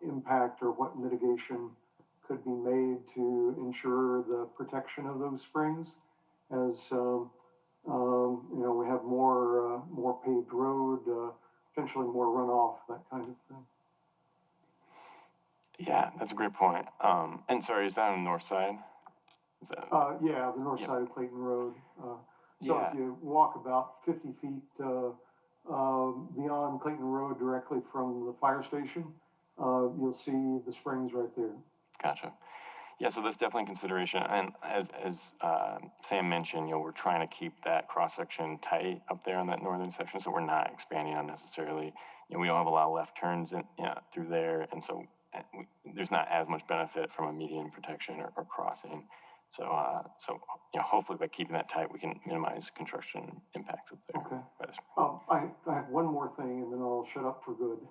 impact or what mitigation could be made to ensure the protection of those springs, as we have more paved road, potentially more runoff, that kind of thing. Yeah, that's a great point. And sorry, is that on the north side? Is that? Yeah, the north side of Clayton Road. So Yeah. if you walk about 50 feet beyond Clayton Road directly from the fire station, you'll see the springs right there. Gotcha. Yeah, so that's definitely a consideration. And as Sam mentioned, we're trying to keep that cross section tight up there on that northern section, so we're not expanding unnecessarily. We don't have a lot of left turns through there, and so there's not as much benefit from a median protection or crossing. So hopefully by keeping that tight, we can minimize construction impacts up there. Okay. I have one more thing, and then I'll shut up for good.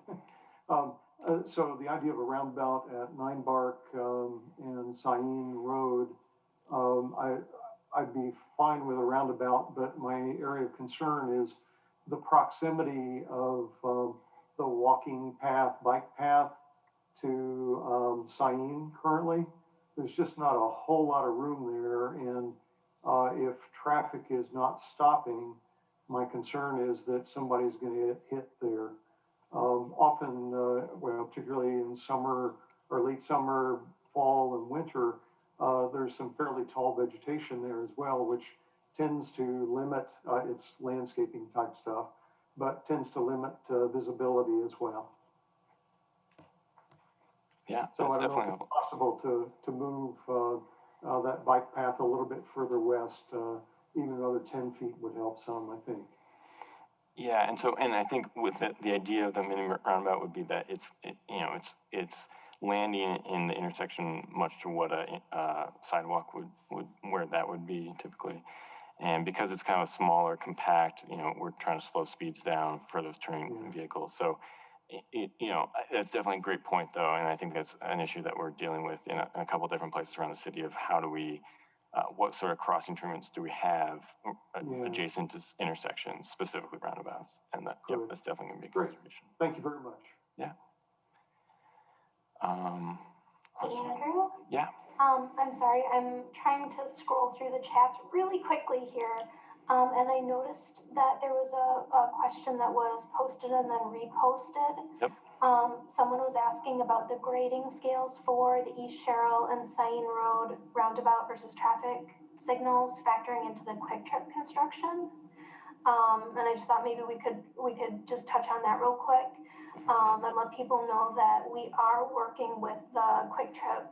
So the idea of a roundabout at Nine Bark and Syene Road, I'd be fine with a roundabout, but my area of concern is the proximity of the walking path, bike path to Syene currently. There's just not a whole lot of room there, and if traffic is not stopping, my concern is that somebody's going to get hit there. Often, particularly in summer or late summer, fall and winter, there's some fairly tall vegetation there as well, which tends to limit, it's landscaping type stuff, but tends to limit visibility as well. Yeah, so I don't know if it's possible to move that bike path a little bit further west, even another 10 feet would help some, I think. Yeah, and I think with the idea of the mini roundabout would be that it's landing in the intersection, much to what a sidewalk would where that would be typically. And because it's kind of a smaller, compact, we're trying to slow speeds down for those turning vehicles. So, that's definitely a great point, though, and I think that's an issue that we're dealing with in a couple different places around the city of how do we, what sort of crossing treatments do we have adjacent to intersections, specifically roundabouts, and that's definitely going to be a consideration. Thank you very much. Yeah. Awesome. Andrew? Yeah. I'm sorry, I'm trying to scroll through the chats really quickly here. And I noticed that there was a question that was posted and then reposted. Yep. Someone was asking about the grading scales for the East Sherrill and Syene Road roundabout versus traffic signals factoring into the Quick Trip construction. And I just thought maybe we could just touch on that real quick. And let people know that we are working with the Quick Trip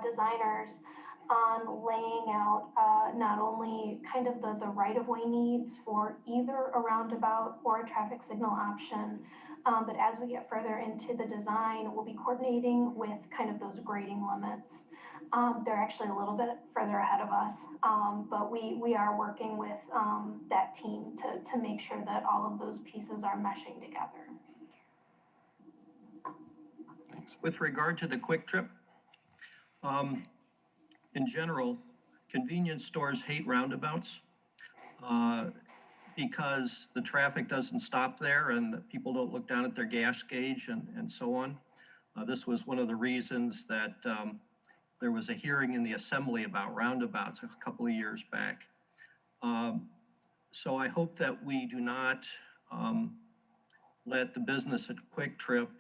designers on laying out not only kind of the right-of-way needs for either a roundabout or a traffic signal option, but as we get further into the design, we'll be coordinating with kind of those grading limits. They're actually a little bit further ahead of us, but we are working with that team to make sure that all of those pieces are meshing together. Thanks. With regard to the Quick Trip, in general, convenience stores hate roundabouts because the traffic doesn't stop there and people don't look down at their gas gauge and so on. This was one of the reasons that there was a hearing in the assembly about roundabouts a couple of years back. So I hope that we do not let the business at Quick Trip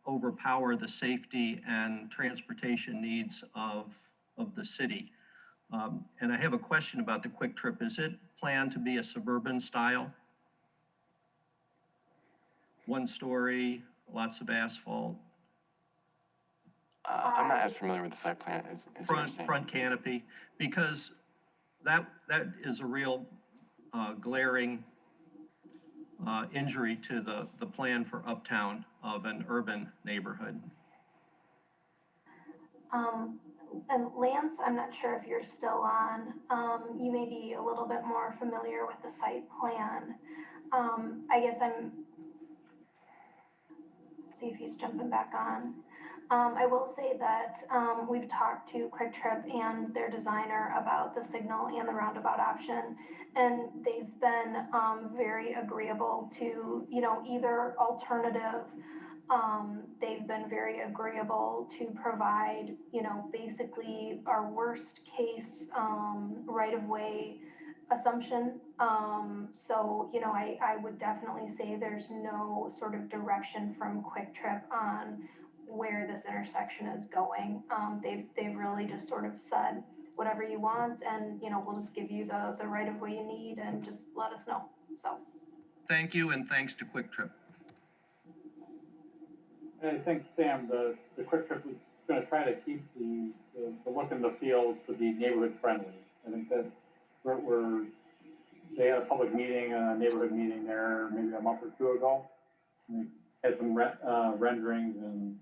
overpower the safety and transportation needs of the city. And I have a question about the Quick Trip. Is it planned to be a suburban style? One story, lots of asphalt? I'm not as familiar with the site plan as Front canopy, because that is a real glaring injury to the plan for uptown of an urban neighborhood. And Lance, I'm not sure if you're still on. You may be a little bit more familiar with the site plan. I guess see if he's jumping back on. I will say that we've talked to Quick Trip and their designer about the signal and the roundabout option, and they've been very agreeable to, either alternative. They've been very agreeable to provide, basically our worst case right-of-way assumption. So, I would definitely say there's no sort of direction from Quick Trip on where this intersection is going. They've really just sort of said, whatever you want, and, we'll just give you the right-of-way you need and just let us know, so. Thank you, and thanks to Quick Trip. I think, Sam, the Quick Trip is going to try to keep the look and the feel to be neighborhood friendly. I think that they had a public meeting, a neighborhood meeting there maybe a month or two ago. And they had some renderings, and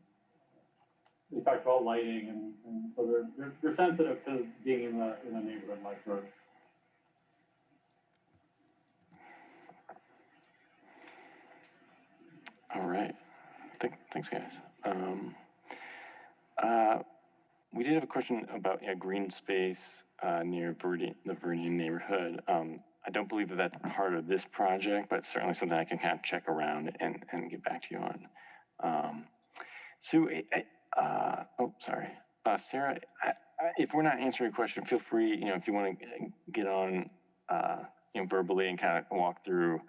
they talked about lighting, and so they're sensitive to being in a neighborhood like yours. All right. Thanks, guys. We did have a question about green space near the Vernian neighborhood. I don't believe that that's part of this project, but certainly something I can kind of check around and get back to you on. Sorry. Sarah, if we're not answering a question, feel free, if you want to get on verbally and kind of walk through.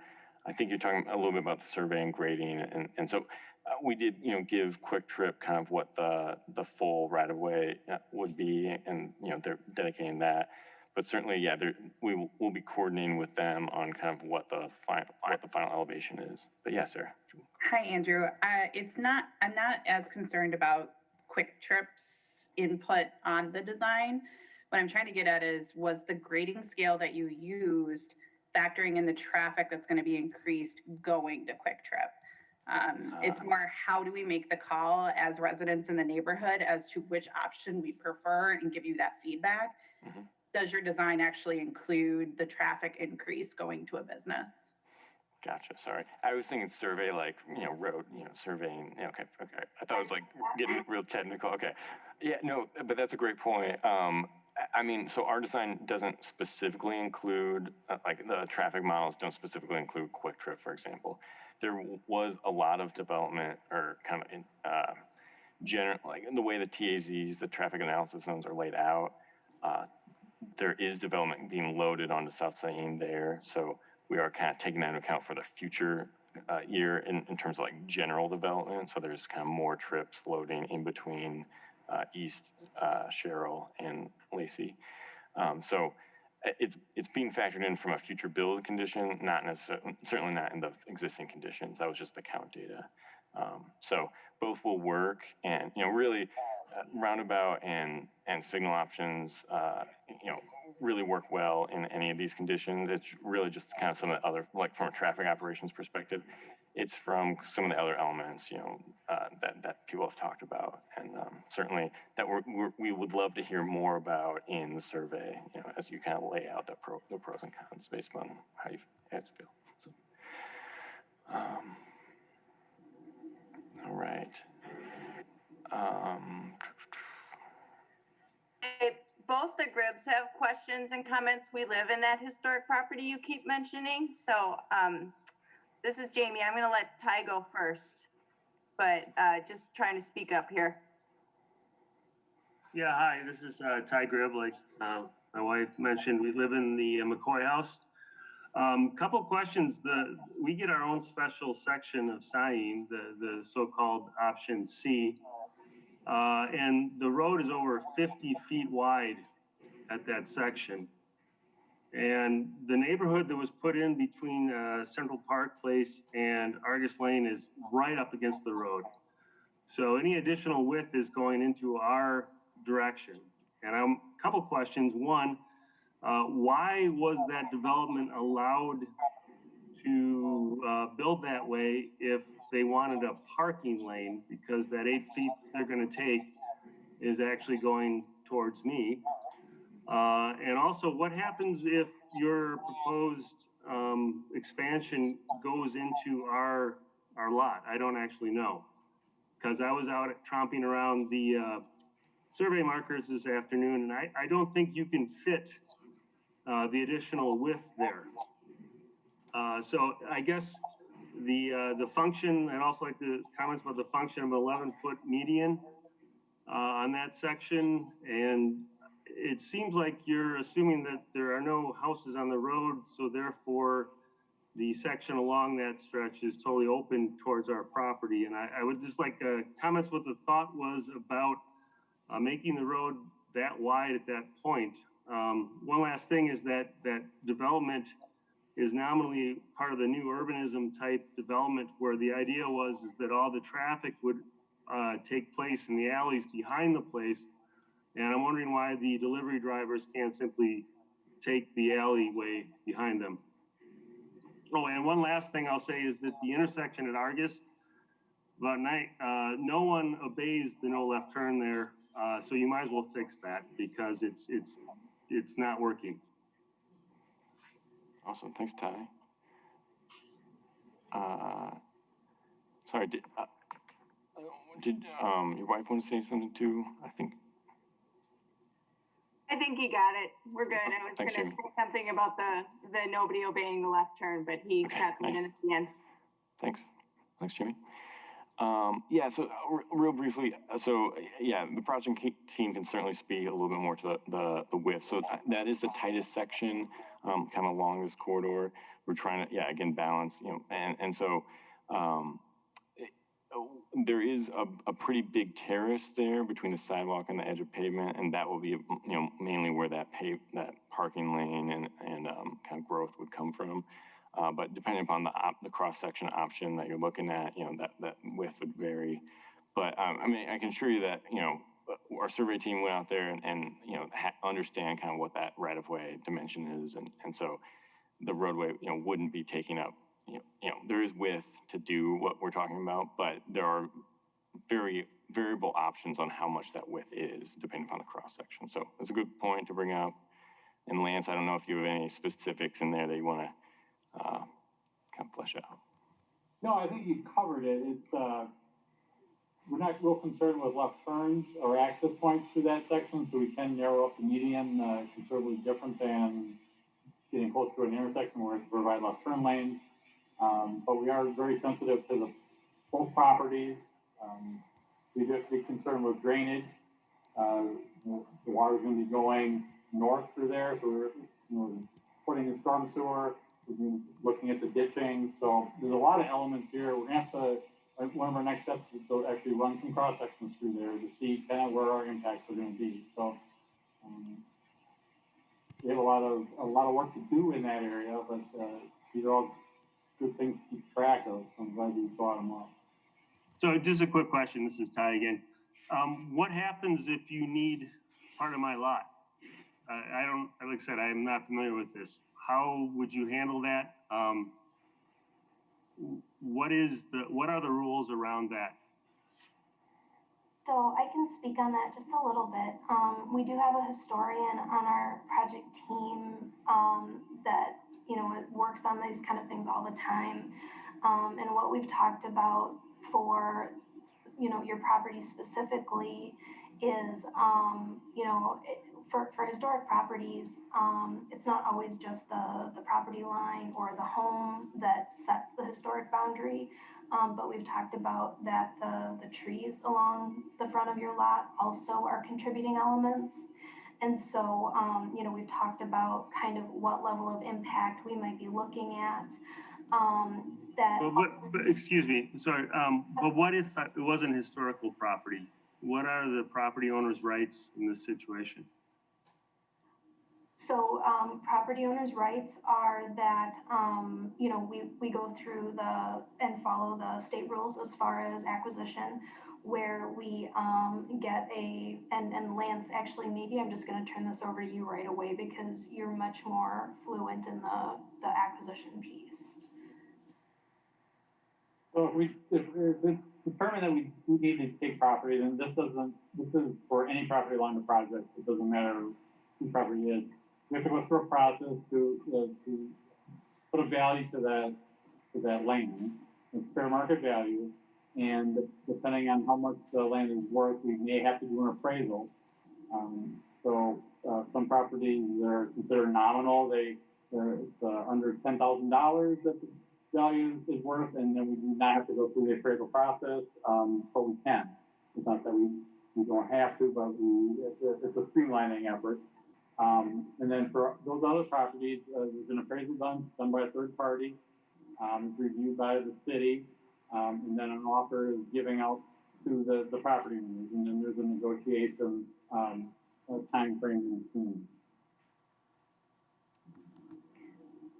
I think you're talking a little bit about the survey and grading, and so we did, give Quick Trip kind of what the full right of way would be, and they're dedicating that. But certainly, we'll be coordinating with them on kind of what the final elevation is. But yeah, Sarah. Hi, Andrew. I'm not as concerned about Quick Trip's input on the design. What I'm trying to get at was the grading scale that you used factoring in the traffic that's going to be increased going to Quick Trip. It's more, how do we make the call as residents in the neighborhood as to which option we prefer and give you that feedback? Mhm. Does your design actually include the traffic increase going to a business? Gotcha. Sorry. I was thinking survey, like, road, surveying. Yeah, okay. Okay. I thought it was like getting real technical. Okay. Yeah, no, but that's a great point. I mean, so our design doesn't specifically include, like the traffic models don't specifically include Quick Trip, for example. There was a lot of development or kind of general, like in the way the TAZs, the traffic analysis zones are laid out. There is development being loaded onto South Syene there. So we are kind of taking that into account for the future year in terms of like general development. So there's kind of more trips loading in between East Sherrill and Lacey. So it's being factored in from a future build condition, not necessarily, certainly not in the existing conditions. That was just the count data. So both will work, and really roundabout and signal options, really work well in any of these conditions. It's really just kind of some of the other, like from a traffic operations perspective, it's from some of the other elements, that people have talked about, and certainly that we would love to hear more about in the survey, as you kind of lay out the pros and cons based on how you guys feel. So, all right. Both the Gribbs have questions and comments. We live in that historic property you keep mentioning. So this is Jamie. I'm going to let Ty go first, but just trying to speak up here. Yeah, hi, this is Ty Gribb. Like my wife mentioned, we live in the McCoy house. Couple questions. We get our own special section of Syene, the so-called option C. And the road is over 50 feet wide at that section. And the neighborhood that was put in between Central Park Place and Argus Lane is right up against the road. So any additional width is going into our direction. And a couple questions. One, why was that development allowed to build that way if they wanted a parking lane? Because that 8 feet they're going to take is actually going towards me. And also, what happens if your proposed expansion goes into our lot? I don't actually know, because I was out tromping around the survey markers this afternoon, and I don't think you can fit the additional width there. So I guess the function, I'd also like the comments about the function of an 11-foot median on that section. And it seems like you're assuming that there are no houses on the road, so therefore the section along that stretch is totally open towards our property. And I would just like comments what the thought was about making the road that wide at that point. One last thing is that development is nominally part of the new urbanism type development, where the idea is that all the traffic would take place in the alleys behind the place. And I'm wondering why the delivery drivers can't simply take the alleyway behind them. Oh, and one last thing I'll say is that the intersection at Argus, about night, no one obeys the no left turn there. So you might as well fix that, because it's not working. Awesome. Thanks, Ty. Sorry, did your wife want to say something too? I think he got it. We're good. I was going to say something about the nobody obeying the left turn, but he got me in at the end. Thanks, Jimmy. Yeah, so real briefly, so yeah, the project team can certainly speak a little bit more to the width. So that is the tightest section, kind of along this corridor. We're trying to, yeah, again, balance, and so there is a pretty big terrace there between the sidewalk and the edge of pavement, and that will be, mainly where that parking lane and kind of growth would come from. But depending upon the cross-section option that you're looking at, that width would vary. But I mean, I can assure you that, our survey team went out there and understand kind of what that right-of-way dimension is. And so the roadway, wouldn't be taking up, there is width to do what we're talking about, but there are very variable options on how much that width is depending upon the cross section. So it's a good point to bring up. And Lance, I don't know if you have any specifics in there that you want to kind of flesh out. No, I think you covered it. It's, we're not real concerned with left turns or access points through that section, so we can narrow up the median considerably different than getting close to an intersection where it provide left turn lanes. But we are very sensitive to the both properties. We do have to be concerned with drainage. The water's going to be going north through there, so we're putting in storm sewer. We're looking at the ditching. So there's a lot of elements here. We're going to have to, one of our next steps is to actually run some cross sections through there to see kind of where our impacts are going to be. So we have a lot of work to do in that area, but these are all good things to keep track of. So I'm glad you brought them up. So just a quick question. This is Ty again. What happens if you need part of my lot? I don't, like I said, I'm not familiar with this. How would you handle that? What are the rules around that? So I can speak on that just a little bit. We do have a historian on our project team that, it works on these kind of things all the time. And what we've talked about for, your property specifically is, for historic properties, it's not always just the property line or the home that sets the historic boundary. But we've talked about that the trees along the front of your lot also are contributing elements. And so, we've talked about kind of what level of impact we might be looking at. But excuse me, sorry. But what if it wasn't historical property? What are the property owner's rights in this situation? So property owners' rights are that, we go through and follow the state rules as far as acquisition, where we get and Lance, actually, maybe I'm just going to turn this over to you right away because you're much more fluent in the acquisition piece. So if it's determined that we need to take property, then this is for any property along the project. It doesn't matter who property is. We have to go through a process to put a value to that land, it's fair market value, and depending on how much the land is worth, we may have to do an appraisal. Some properties are considered nominal; it's under $10,000 that the value is worth, and then we do not have to go through the appraisal process, but we can. It's not that we don't have to, but it's a streamlining effort. And then for those other properties, there's an appraisal done by a third party, it's reviewed by the city, and then an offer is giving out to the property owners, and then there's a negotiation time frame in between.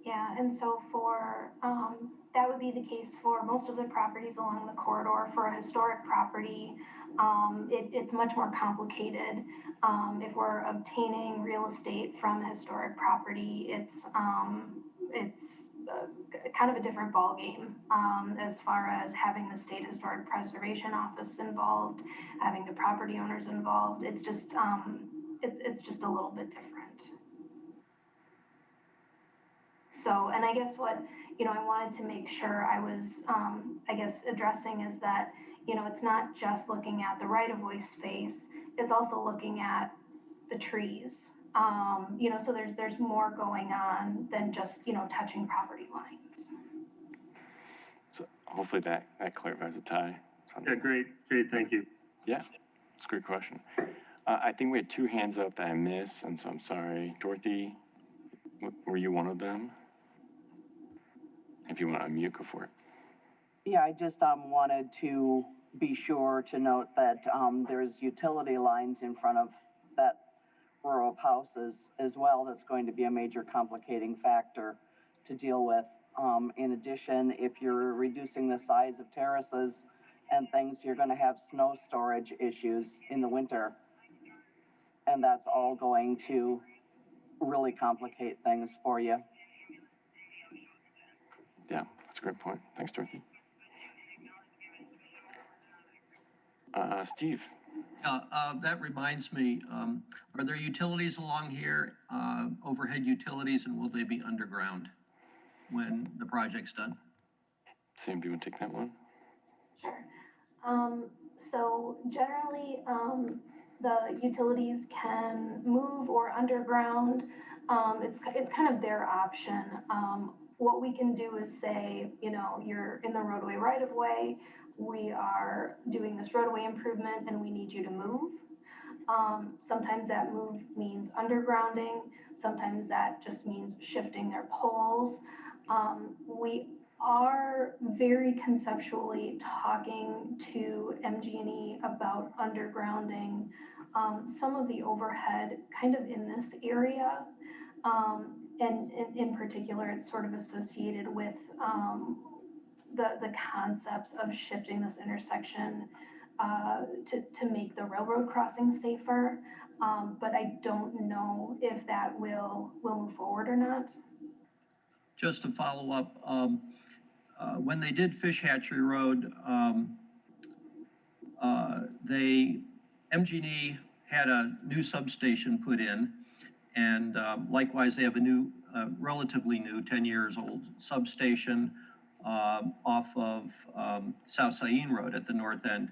Yeah, and so for that would be the case for most of the properties along the corridor. For a historic property, it's much more complicated. If we're obtaining real estate from a historic property, it's kind of a different ballgame as far as having the State Historic Preservation Office involved, having the property owners involved. It's just it's just a little bit different. So, and I guess what, I wanted to make sure I was, addressing is that, it's not just looking at the right-of-way space, it's also looking at the trees. So there's more going on than just, touching property lines. So hopefully that clarifies the tie. Yeah, great, thank you. Yeah, it's a great question. I think we had two hands up that I missed, and so I'm sorry. Dorothy, were you one of them? If you want to unmute, go for it. Yeah, I just wanted to be sure to note that there's utility lines in front of that row of houses as well. That's going to be a major complicating factor to deal with. In addition, if you're reducing the size of terraces and things, you're going to have snow storage issues in the winter. And that's all going to really complicate things for you. Yeah, That's a great point. Thanks, Dorothy. Steve. That reminds me, are there utilities along here, overhead utilities, and will they be underground when the project's done? Sam, do you want to take that one? Sure. So generally, the utilities can move or underground. It's kind of their option. What we can do is say, you know, you're in the roadway right of way. We are doing this roadway improvement and we need you to move. Sometimes that move means undergrounding. Sometimes that just means shifting their poles. We are very conceptually talking to MG&E about undergrounding some of the overhead kind of in this area. And in particular, it's sort of associated with the concepts of shifting this intersection to make the railroad crossing safer. But I don't know if that will move forward or not. Just to follow up, when they did Fish Hatchery Road, MG&E had a new substation put in, and likewise, they have a new, relatively new, 10 years old substation off of South Syene Road at the north end.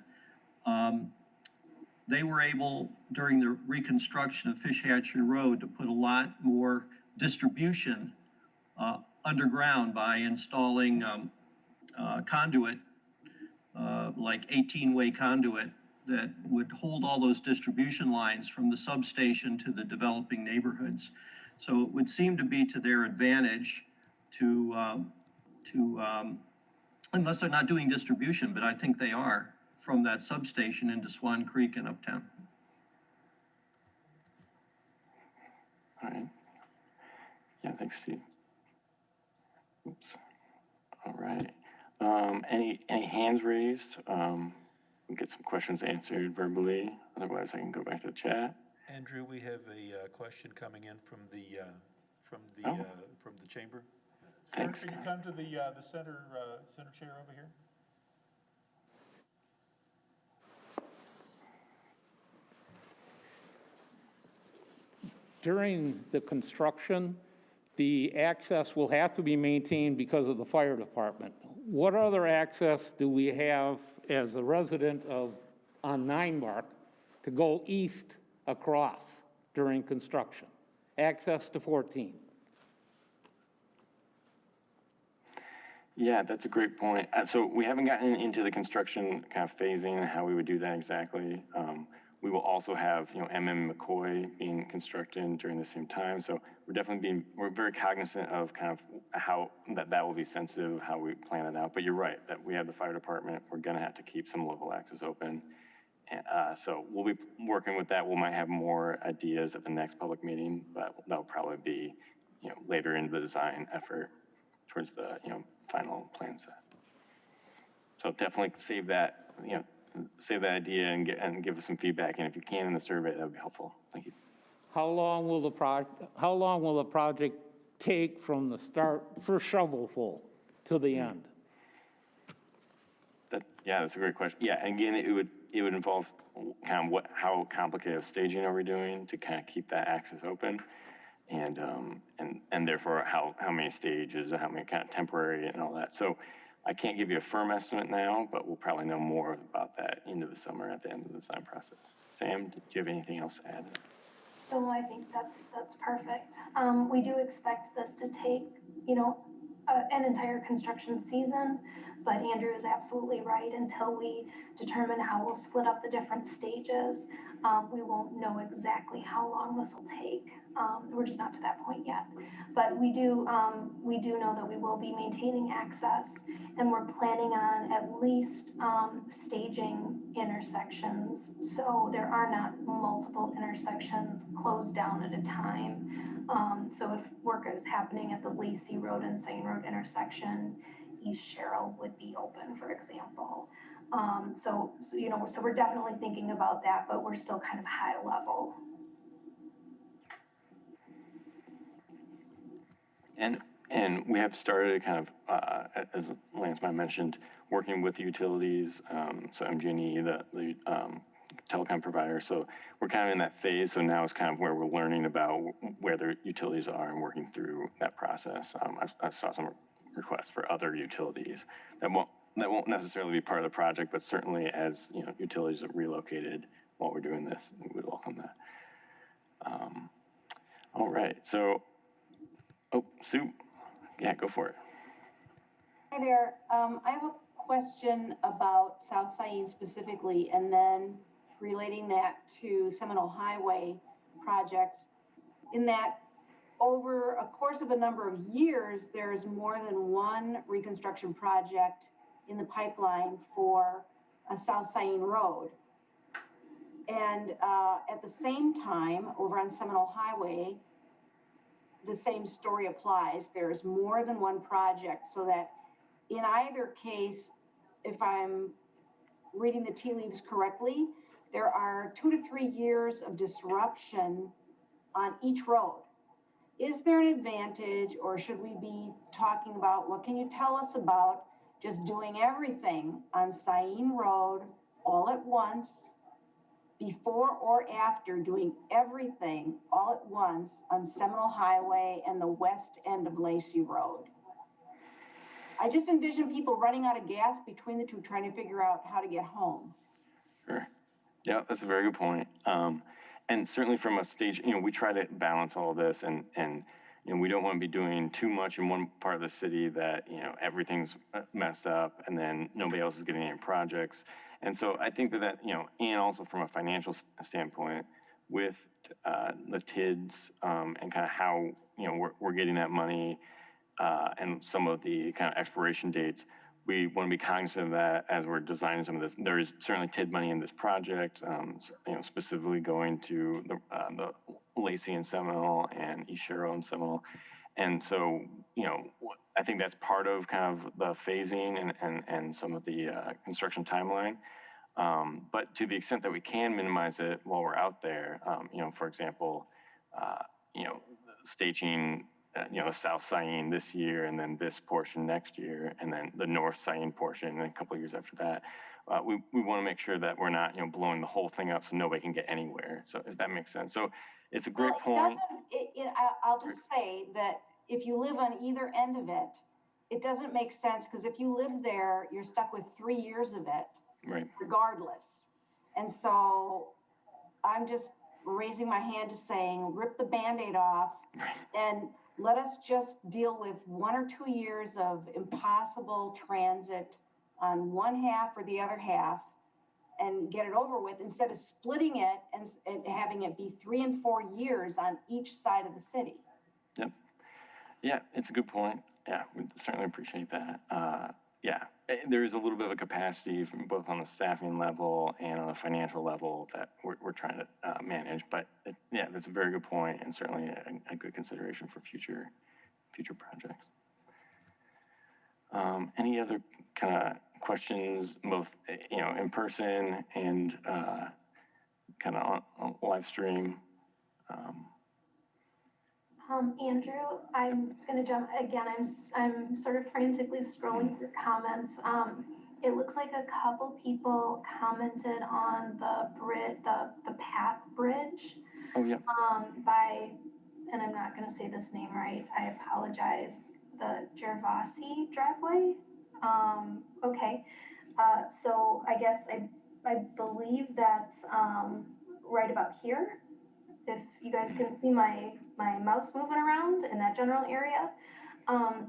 They were able, during the reconstruction of Fish Hatchery Road, to put a lot more distribution underground by installing conduit, like 18-way conduit that would hold all those distribution lines from the substation to the developing neighborhoods. So it would seem to be to their advantage to unless they're not doing distribution, but I think they are, from that substation into Swan Creek and uptown. All right. Yeah, thanks, Steve. Oops. All right. Any hands raised? We'll get some questions answered verbally. Otherwise, I can go back to the chat. Andrew, we have a question coming in from the chamber. Thanks. Sir, can you come to the center chair over here? During the construction, the access will have to be maintained because of the fire department. What other access do we have as a resident on 9 Bark to go east across during construction? Access to 14. Yeah, that's a great point. So we haven't gotten into the construction kind of phasing and how we would do that exactly. We will also have, you know, McCoy being constructed during the same time. So we're very cognizant of kind of how that will be sensitive of how we plan it out. But you're right that we have the fire department. We're going to have to keep some local access open. And, so we'll be working with that. We might have more ideas at the next public meeting, but that'll probably be, you know, later in the design effort towards the, you know, final plan set. So definitely save that, you know, save that idea and give us some feedback. And if you can in the survey, that would be helpful. Thank you. How long will the project take from the start, first shovelful, to the end? Yeah, that's a great question. Yeah, again, it would involve kind of how complicated of staging are we doing to kind of keep that access open, and therefore how many stages and how many kind of temporary and all that. So I can't give you a firm estimate now, but we'll probably know more about that into the summer at the end of the design process. Sam, do you have anything else to add? No, I think that's perfect. We do expect this to take, you know, an entire construction season, but Andrew is absolutely right. Until we determine how we'll split up the different stages, we won't know exactly how long this will take. We're just not to that point yet. But we do know that we will be maintaining access, and we're planning on at least staging intersections, so there are not multiple intersections closed down at a time. So if work is happening at the Lacey Road and Syene Road intersection, East Sherrill would be open, for example. So you know, so we're definitely thinking about that, but we're still kind of high level. And And we have started kind of, as Lance might mentioned, working with the utilities, so MG&E, the telecom provider. So we're kind of in that phase. So now is kind of where we're learning about where their utilities are and working through that process. I saw some requests for other utilities that won't necessarily be part of the project, but certainly as utilities are relocated while we're doing this, we would welcome that. All right. So, Sue. Yeah, go for it. Hi there. I have a question about South Syene specifically, and then relating that to Seminole Highway projects. In that, over a course of a number of years, there's more than one reconstruction project in the pipeline for a South Syene Road. And at the same time, over on Seminole Highway, the same story applies. There's more than one project, so that in either case, if I'm reading the tea leaves correctly, there are 2 to 3 years of disruption on each road. Is there an advantage, or should we be talking about, what can you tell us about just doing everything on Syene Road all at once, before or after doing everything all at once on Seminole Highway and the west end of Lacey Road? I just envision people running out of gas between the two, trying to figure out how to get home. Sure. Yeah, that's a very good point. And certainly from a stage, we try to balance all of this, and we don't want to be doing too much in one part of the city that, everything's messed up and then nobody else is getting any projects. And so I think that, and also from a financial standpoint with the TIDs and kind of how, we're getting that money and some of the kind of expiration dates, we want to be cognizant of that as we're designing some of this. There is certainly TID money in this project, specifically going to the Lacey and Seminole and East Shero and Seminole. And so, I think that's part of kind of the phasing and some of the construction timeline. But to the extent that we can minimize it while we're out there, for example, staging the South Syene this year, and then this portion next year, and then the North Syene portion, and then a couple of years after that. We want to make sure that we're not, blowing the whole thing up so nobody can get anywhere. So if that makes sense. So it's a great point. I'll just say that if you live on either end of it, it doesn't make sense, because if you live there, you're stuck with 3 years of it, right, regardless. And so I'm just raising my hand to saying, rip the Band-Aid off, and let us just deal with 1 or 2 years of impossible transit on one half or the other half and get it over with, instead of splitting it and having it be 3 and 4 years on each side of the city. Yep. Yeah, it's a good point. Yeah, we certainly appreciate that. Yeah, there is a little bit of a capacity from both on the staffing level and on a financial level that we're trying to manage. But yeah, that's a very good point, and certainly a good consideration for future projects. Any other kind of questions, both in person and kind of on live stream? Andrew, I'm just going to jump again. I'm sort of frantically scrolling through comments. It looks like a couple people commented on the path bridge. Oh yeah. By, and I'm not going to say this name right, I apologize. The Gervasi driveway. Okay. So I guess I believe that's right about here. If you guys can see my mouse moving around in that general area,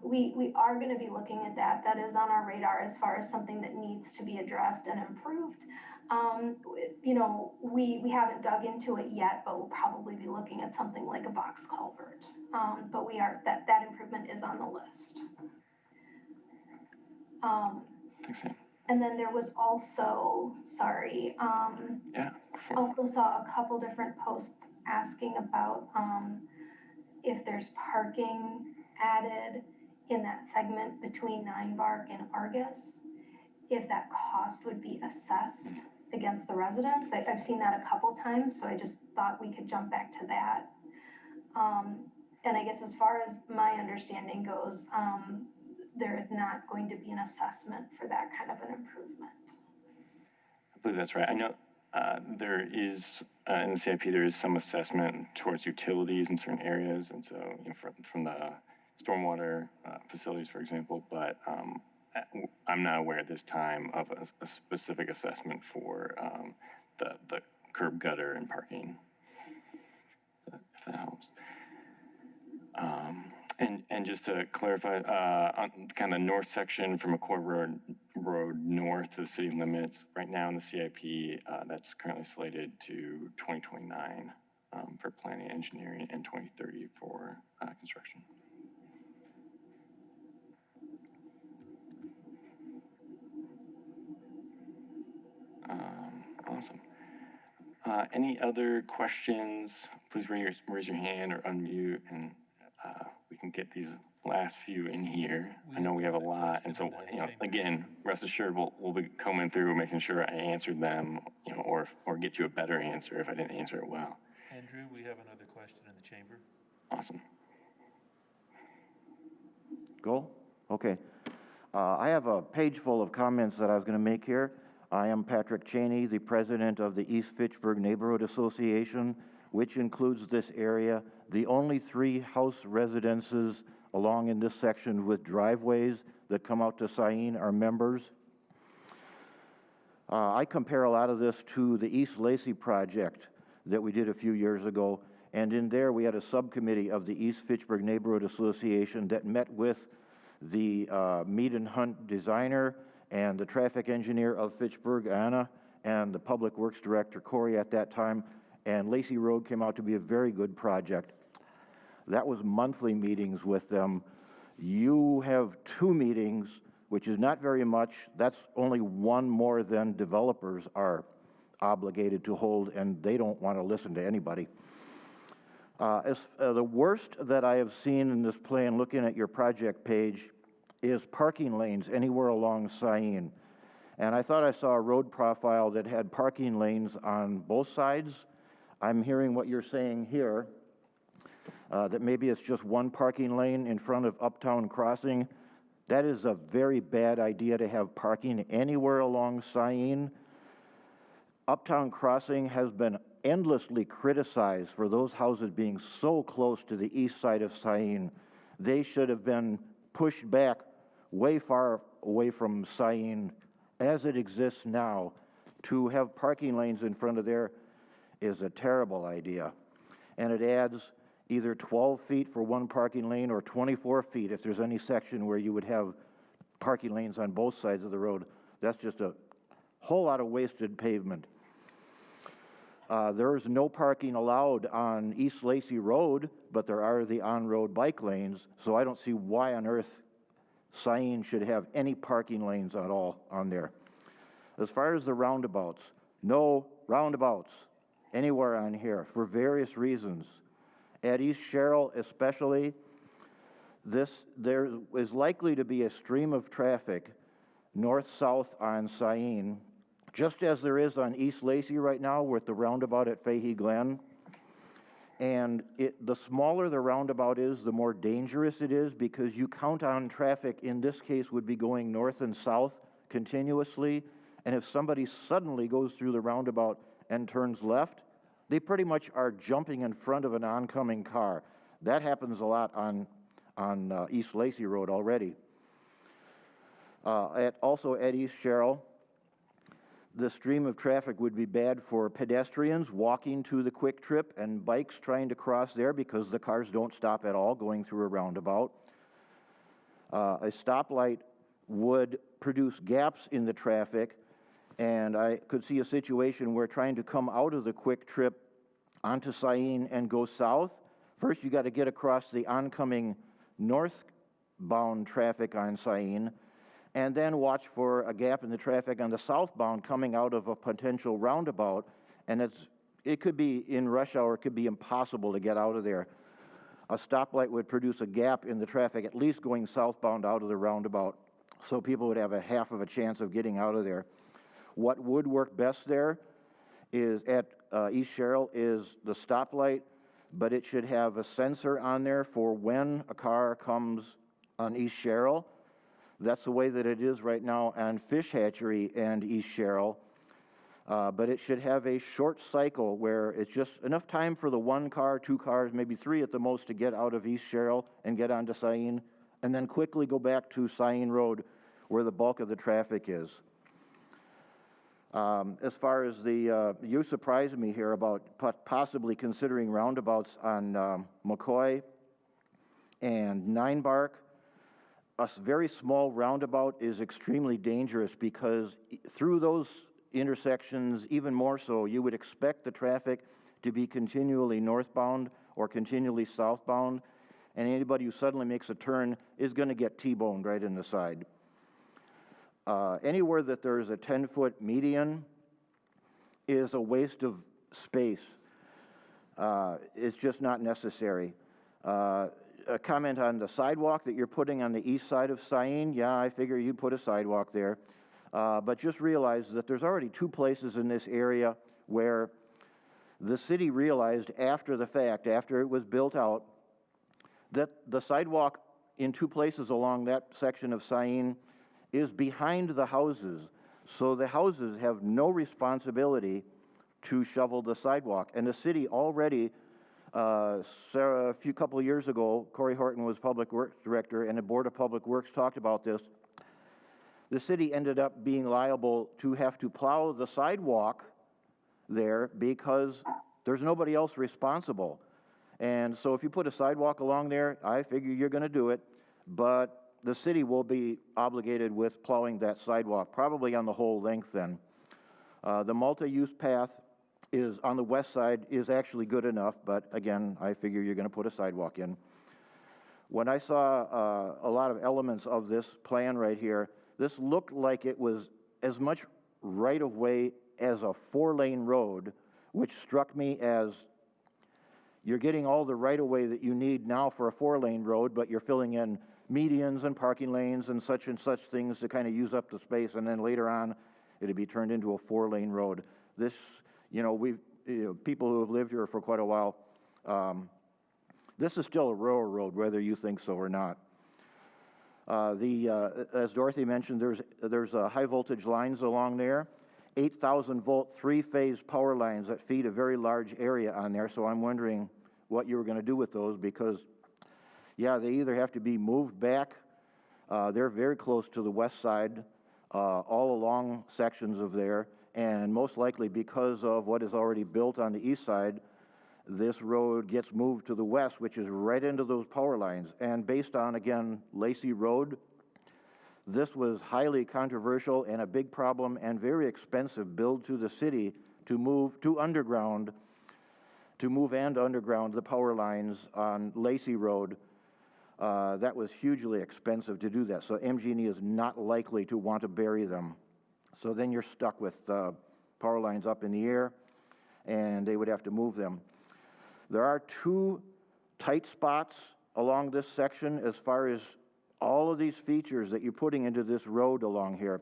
we are going to be looking at that. That is on our radar as far as something that needs to be addressed and improved. We haven't dug into it yet, but we'll probably be looking at something like a box culvert. But that improvement is on the list. Thanks, Sam. And then there was also, also saw a couple different posts asking about if there's parking added in that segment between 9 Bark and Argus, if that cost would be assessed against the residents. I've seen that a couple times, so I just thought we could jump back to that. And I guess as far as my understanding goes, there is not going to be an assessment for that kind of an improvement. I believe that's right. I know there is, in the CIP, there is some assessment towards utilities in certain areas, and so from the stormwater facilities, for example, but I'm not aware at this time of a specific assessment for the curb gutter and parking, if that helps. And just to clarify, on kind of the north section from McCoy Road north to the city limits, right now in the CIP, that's currently slated to 2029 for planning and engineering and 2030 for construction. Awesome. Any other questions? Please raise your hand or unmute, and we can get these last few in here. I know we have a lot, and so again, rest assured we'll be combing through, making sure I answered them, or get you a better answer if I didn't answer it well. Andrew, we have another question in the chamber. Awesome. Go? Okay. I have a page full of comments that I was going to make here. I am Patrick Cheney, the president of the East Fitchburg Neighborhood Association, which includes this area. The only 3 house residences along in this section with driveways that come out to Syene are members. I compare a lot of this to the East Lacey project that we did a few years ago, and in there we had a subcommittee of the East Fitchburg Neighborhood Association that met with the Mead and Hunt designer and the traffic engineer of Fitchburg, Anna, and the public works director, Corey, at that time, and Lacey Road came out to be a very good project. That was monthly meetings with them. You have 2 meetings, which is not very much. That's only 1 more than developers are obligated to hold, and they don't want to listen to anybody. The worst that I have seen in this plan, looking at your project page, is parking lanes anywhere along Syene. And I thought I saw a road profile that had parking lanes on both sides. I'm hearing what you're saying here, that maybe it's just 1 parking lane in front of Uptown Crossing. That is a very bad idea to have parking anywhere along Syene. Uptown Crossing has been endlessly criticized for those houses being so close to the east side of Syene. They should have been pushed back way far away from Syene as it exists now. To have parking lanes in front of there is a terrible idea. And it adds either 12 feet for 1 parking lane or 24 feet if there's any section where you would have parking lanes on both sides of the road. That's just a whole lot of wasted pavement. There is no parking allowed on East Lacey Road, but there are the on-road bike lanes, so I don't see why on earth Syene should have any parking lanes at all on there. As far as the roundabouts, no roundabouts anywhere on here for various reasons. At East Sherrill especially, there is likely to be a stream of traffic north-south on Syene, just as there is on East Lacey right now with the roundabout at Fahey Glen. And the smaller the roundabout is, the more dangerous it is, because you count on traffic, in this case, would be going north and south continuously. And if somebody suddenly goes through the roundabout and turns left, they pretty much are jumping in front of an oncoming car. That happens a lot on East Lacey Road already. Also at East Sherrill, the stream of traffic would be bad for pedestrians walking to the quick trip and bikes trying to cross there because the cars don't stop at all going through a roundabout. A stoplight would produce gaps in the traffic, and I could see a situation where trying to come out of the quick trip onto Syene and go south, first you got to get across the oncoming northbound traffic on Syene, and then watch for a gap in the traffic on the southbound coming out of a potential roundabout, and it could be in rush hour, it could be impossible to get out of there. A stoplight would produce a gap in the traffic, at least going southbound out of the roundabout, so people would have a half of a chance of getting out of there. What would work best there is at East Sherrill is the stoplight but it should have a sensor on there for when a car comes on East Sherrill. That's the way that it is right now on Fish Hatchery and East Sherrill. But it should have a short cycle where it's just enough time for the 1 car, 2 cars, maybe 3 at the most to get out of East Sherrill and get onto Syene, and then quickly go back to Syene Road where the bulk of the traffic is. As far as you surprised me here about possibly considering roundabouts on McCoy and 9 Bark. A very small roundabout is extremely dangerous because through those intersections, even more so, you would expect the traffic to be continually northbound or continually southbound, and anybody who suddenly makes a turn is going to get T-boned right in the side. Anywhere that there's a 10-foot median is a waste of space. It's just not necessary. A comment on the sidewalk that you're putting on the east side of Syene. Yeah, I figure you'd put a sidewalk there. But just realize that there's already 2 places in this area where the city realized after the fact, after it was built out, that the sidewalk in 2 places along that section of Syene is behind the houses. So the houses have no responsibility to shovel the sidewalk. And the city already, a couple of years ago, Corey Horton was Public Works Director, and the Board of Public Works talked about this. The city ended up being liable to have to plow the sidewalk there because there's nobody else responsible. And so if you put a sidewalk along there, I figure you're going to do it, but the city will be obligated with plowing that sidewalk, probably on the whole length then. The multi-use path is on the west side is actually good enough, but again, I figure you're going to put a sidewalk in. When I saw a lot of elements of this plan right here, this looked like it was as much right-of-way as a 4-lane road, which struck me as you're getting all the right-of-way that you need now for a 4-lane road, but you're filling in medians and parking lanes and such things to kind of use up the space, and then later on, it'll be turned into a 4-lane road. This, people who have lived here for quite a while, this is still a rural road, whether you think so or not. As Dorothy mentioned, there's high voltage lines along there, 8,000 volt 3-phase power lines that feed a very large area on there. So I'm wondering what you were going to do with those, because yeah, they either have to be moved back. They're very close to the west side, all along sections of there, and most likely because of what is already built on the east side, this road gets moved to the west, which is right into those power lines. And based on, again, Lacey Road, this was highly controversial and a big problem and very expensive build to the city to move underground the power lines on Lacey Road. That was hugely expensive to do that. So MG&E is not likely to want to bury them. So then you're stuck with power lines up in the air, and they would have to move them. There are 2 tight spots along this section as far as all of these features that you're putting into this road along here.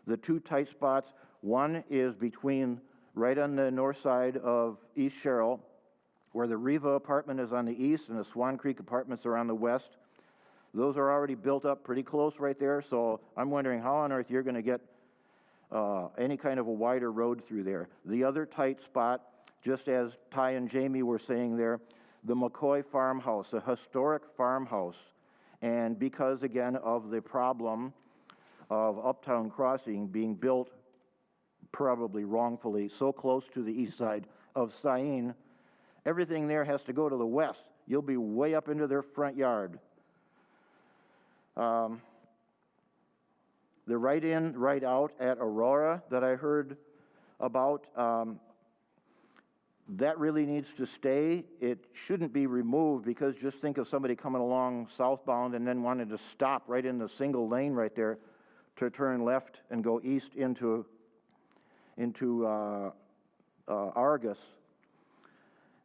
The 2 tight spots, one is between right on the north side of East Sherrill, where the Riva apartment is on the east and the Swan Creek apartments are on the west. Those are already built up pretty close right there, so I'm wondering how on earth you're going to get any kind of a wider road through there. The other tight spot, just as Ty and Jamie were saying there, the McCoy farmhouse, a historic farmhouse. And because, again, of the problem of Uptown Crossing being built, probably wrongfully, so close to the east side of Syene, everything there has to go to the west. You'll be way up into their front yard. The right in, right out at Aurora that I heard about, that really needs to stay. It shouldn't be removed, because just think of somebody coming along southbound and then wanting to stop right in the single lane right there to turn left and go east into Argus.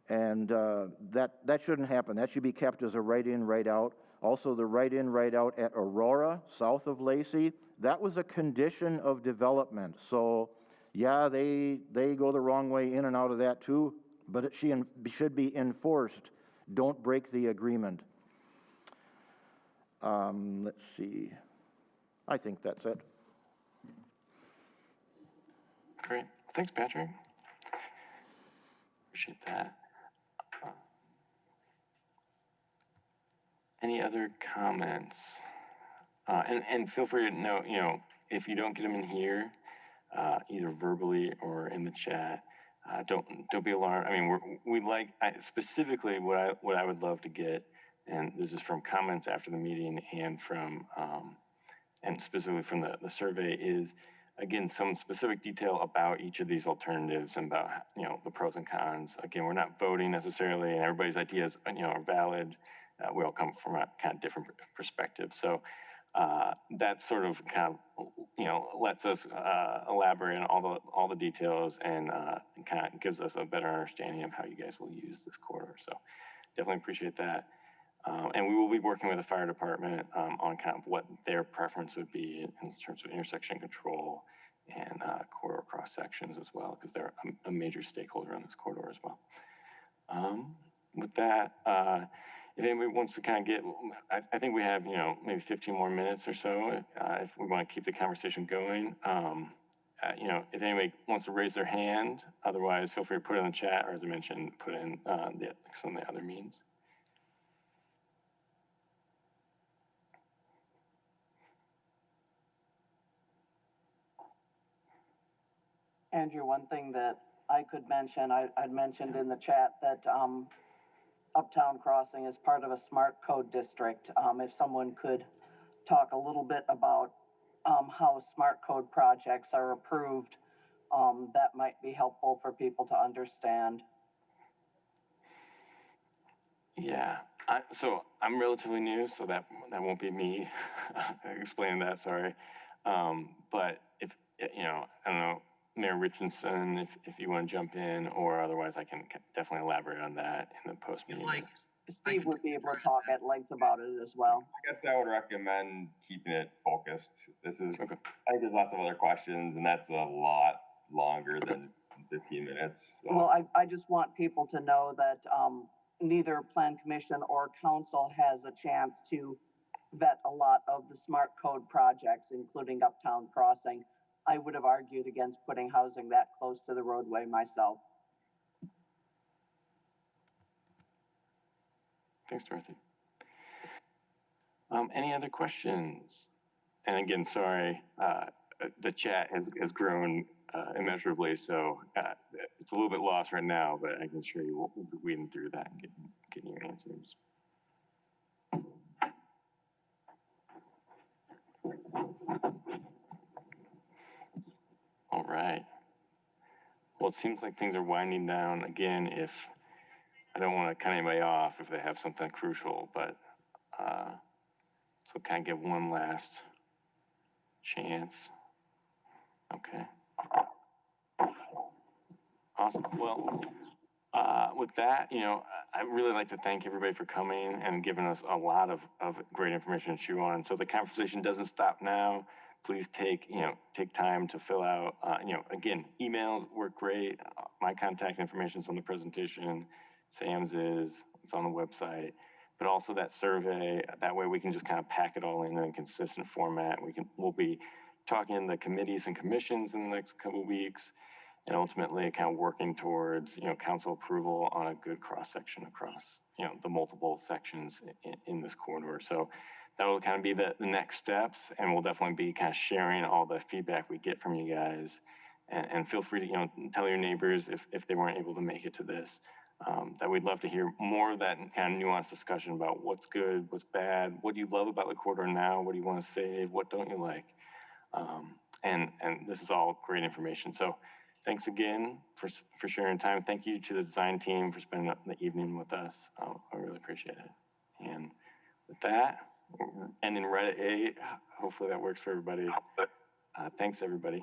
And that shouldn't happen. That should be kept as a right in, right out. Also, the right in, right out at Aurora, south of Lacey, that was a condition of development. So yeah, they go the wrong way in and out of that too, but it should be enforced. Don't break the agreement. Let's see. I think that's it. Great. Thanks, Patrick. Appreciate that. Any other comments? And feel free to know, if you don't get them in here, either verbally or in the chat, don't be alarmed. I mean, specifically what I would love to get, and this is from comments after the meeting and from and specifically from the survey, is again some specific detail about each of these alternatives and about the pros and cons. Again, we're not voting necessarily, and everybody's ideas are valid. We all come from a kind of different perspective, so that sort of kind of lets us elaborate on all the details and kind of gives us a better understanding of how you guys will use this corridor. So definitely appreciate that. And we will be working with the fire department on kind of what their preference would be in terms of intersection control and corridor cross sections as well, because they're a major stakeholder on this corridor as well. With that, if anybody wants to kind of get, I think we have, maybe 15 more minutes or so if we want to keep the conversation going. If anybody wants to raise their hand, otherwise feel free to put it in the chat, or as I mentioned, put in some of the other means. Andrew, one thing that I could mention, I'd mentioned in the chat that Uptown Crossing is part of a smart code district. If someone could talk a little bit about how smart code projects are approved, that might be helpful for people to understand. Yeah, so I'm relatively new, so that won't be me explaining that, sorry. But if, I don't know, Mayor Richardson, if you want to jump in, or otherwise I can definitely elaborate on that in the post meeting. Steve would be able to talk at length about it as well. I guess I would recommend keeping it focused. This is, okay. I think there's lots of other questions, and that's a lot longer than 15 minutes. So. Well, I just want people to know that neither Plan Commission or Council has a chance to vet a lot of the smart code projects, including Uptown Crossing. I would have argued against putting housing that close to the roadway myself. Thanks, Dorothy. Any other questions? And again, sorry, the chat has grown immeasurably, so it's a little bit lost right now, but I can assure you we'll be weeding through that and getting your answers. All right. Well, it seems like things are winding down again. If I don't want to cut anybody off if they have something crucial, but so kind of give one last chance. Okay. Awesome. Well, with that, I really like to thank everybody for coming and giving us a lot of great information to chew on. So the conversation doesn't stop now. Please take time to fill out, again, emails work great. My contact information is on the presentation. Sam's it's on the website, but also that survey. That way we can just kind of pack it all in a consistent format. We'll be talking to the committees and commissions in the next couple of weeks, and ultimately kind of working towards, council approval on a good cross section across, the multiple sections in this corridor. So that will kind of be the next steps, and we'll definitely be kind of sharing all the feedback we get from you guys. And feel free to, tell your neighbors if they weren't able to make it to this, that we'd love to hear more of that kind of nuanced discussion about what's good, what's bad, what do you love about the corridor now, what do you want to save, what don't you like? And this is all great information. So thanks again for sharing time. Thank you to the design team for spending the evening with us. I really appreciate it. And with that, ending right at 8. Hopefully that works for everybody. Thanks, everybody.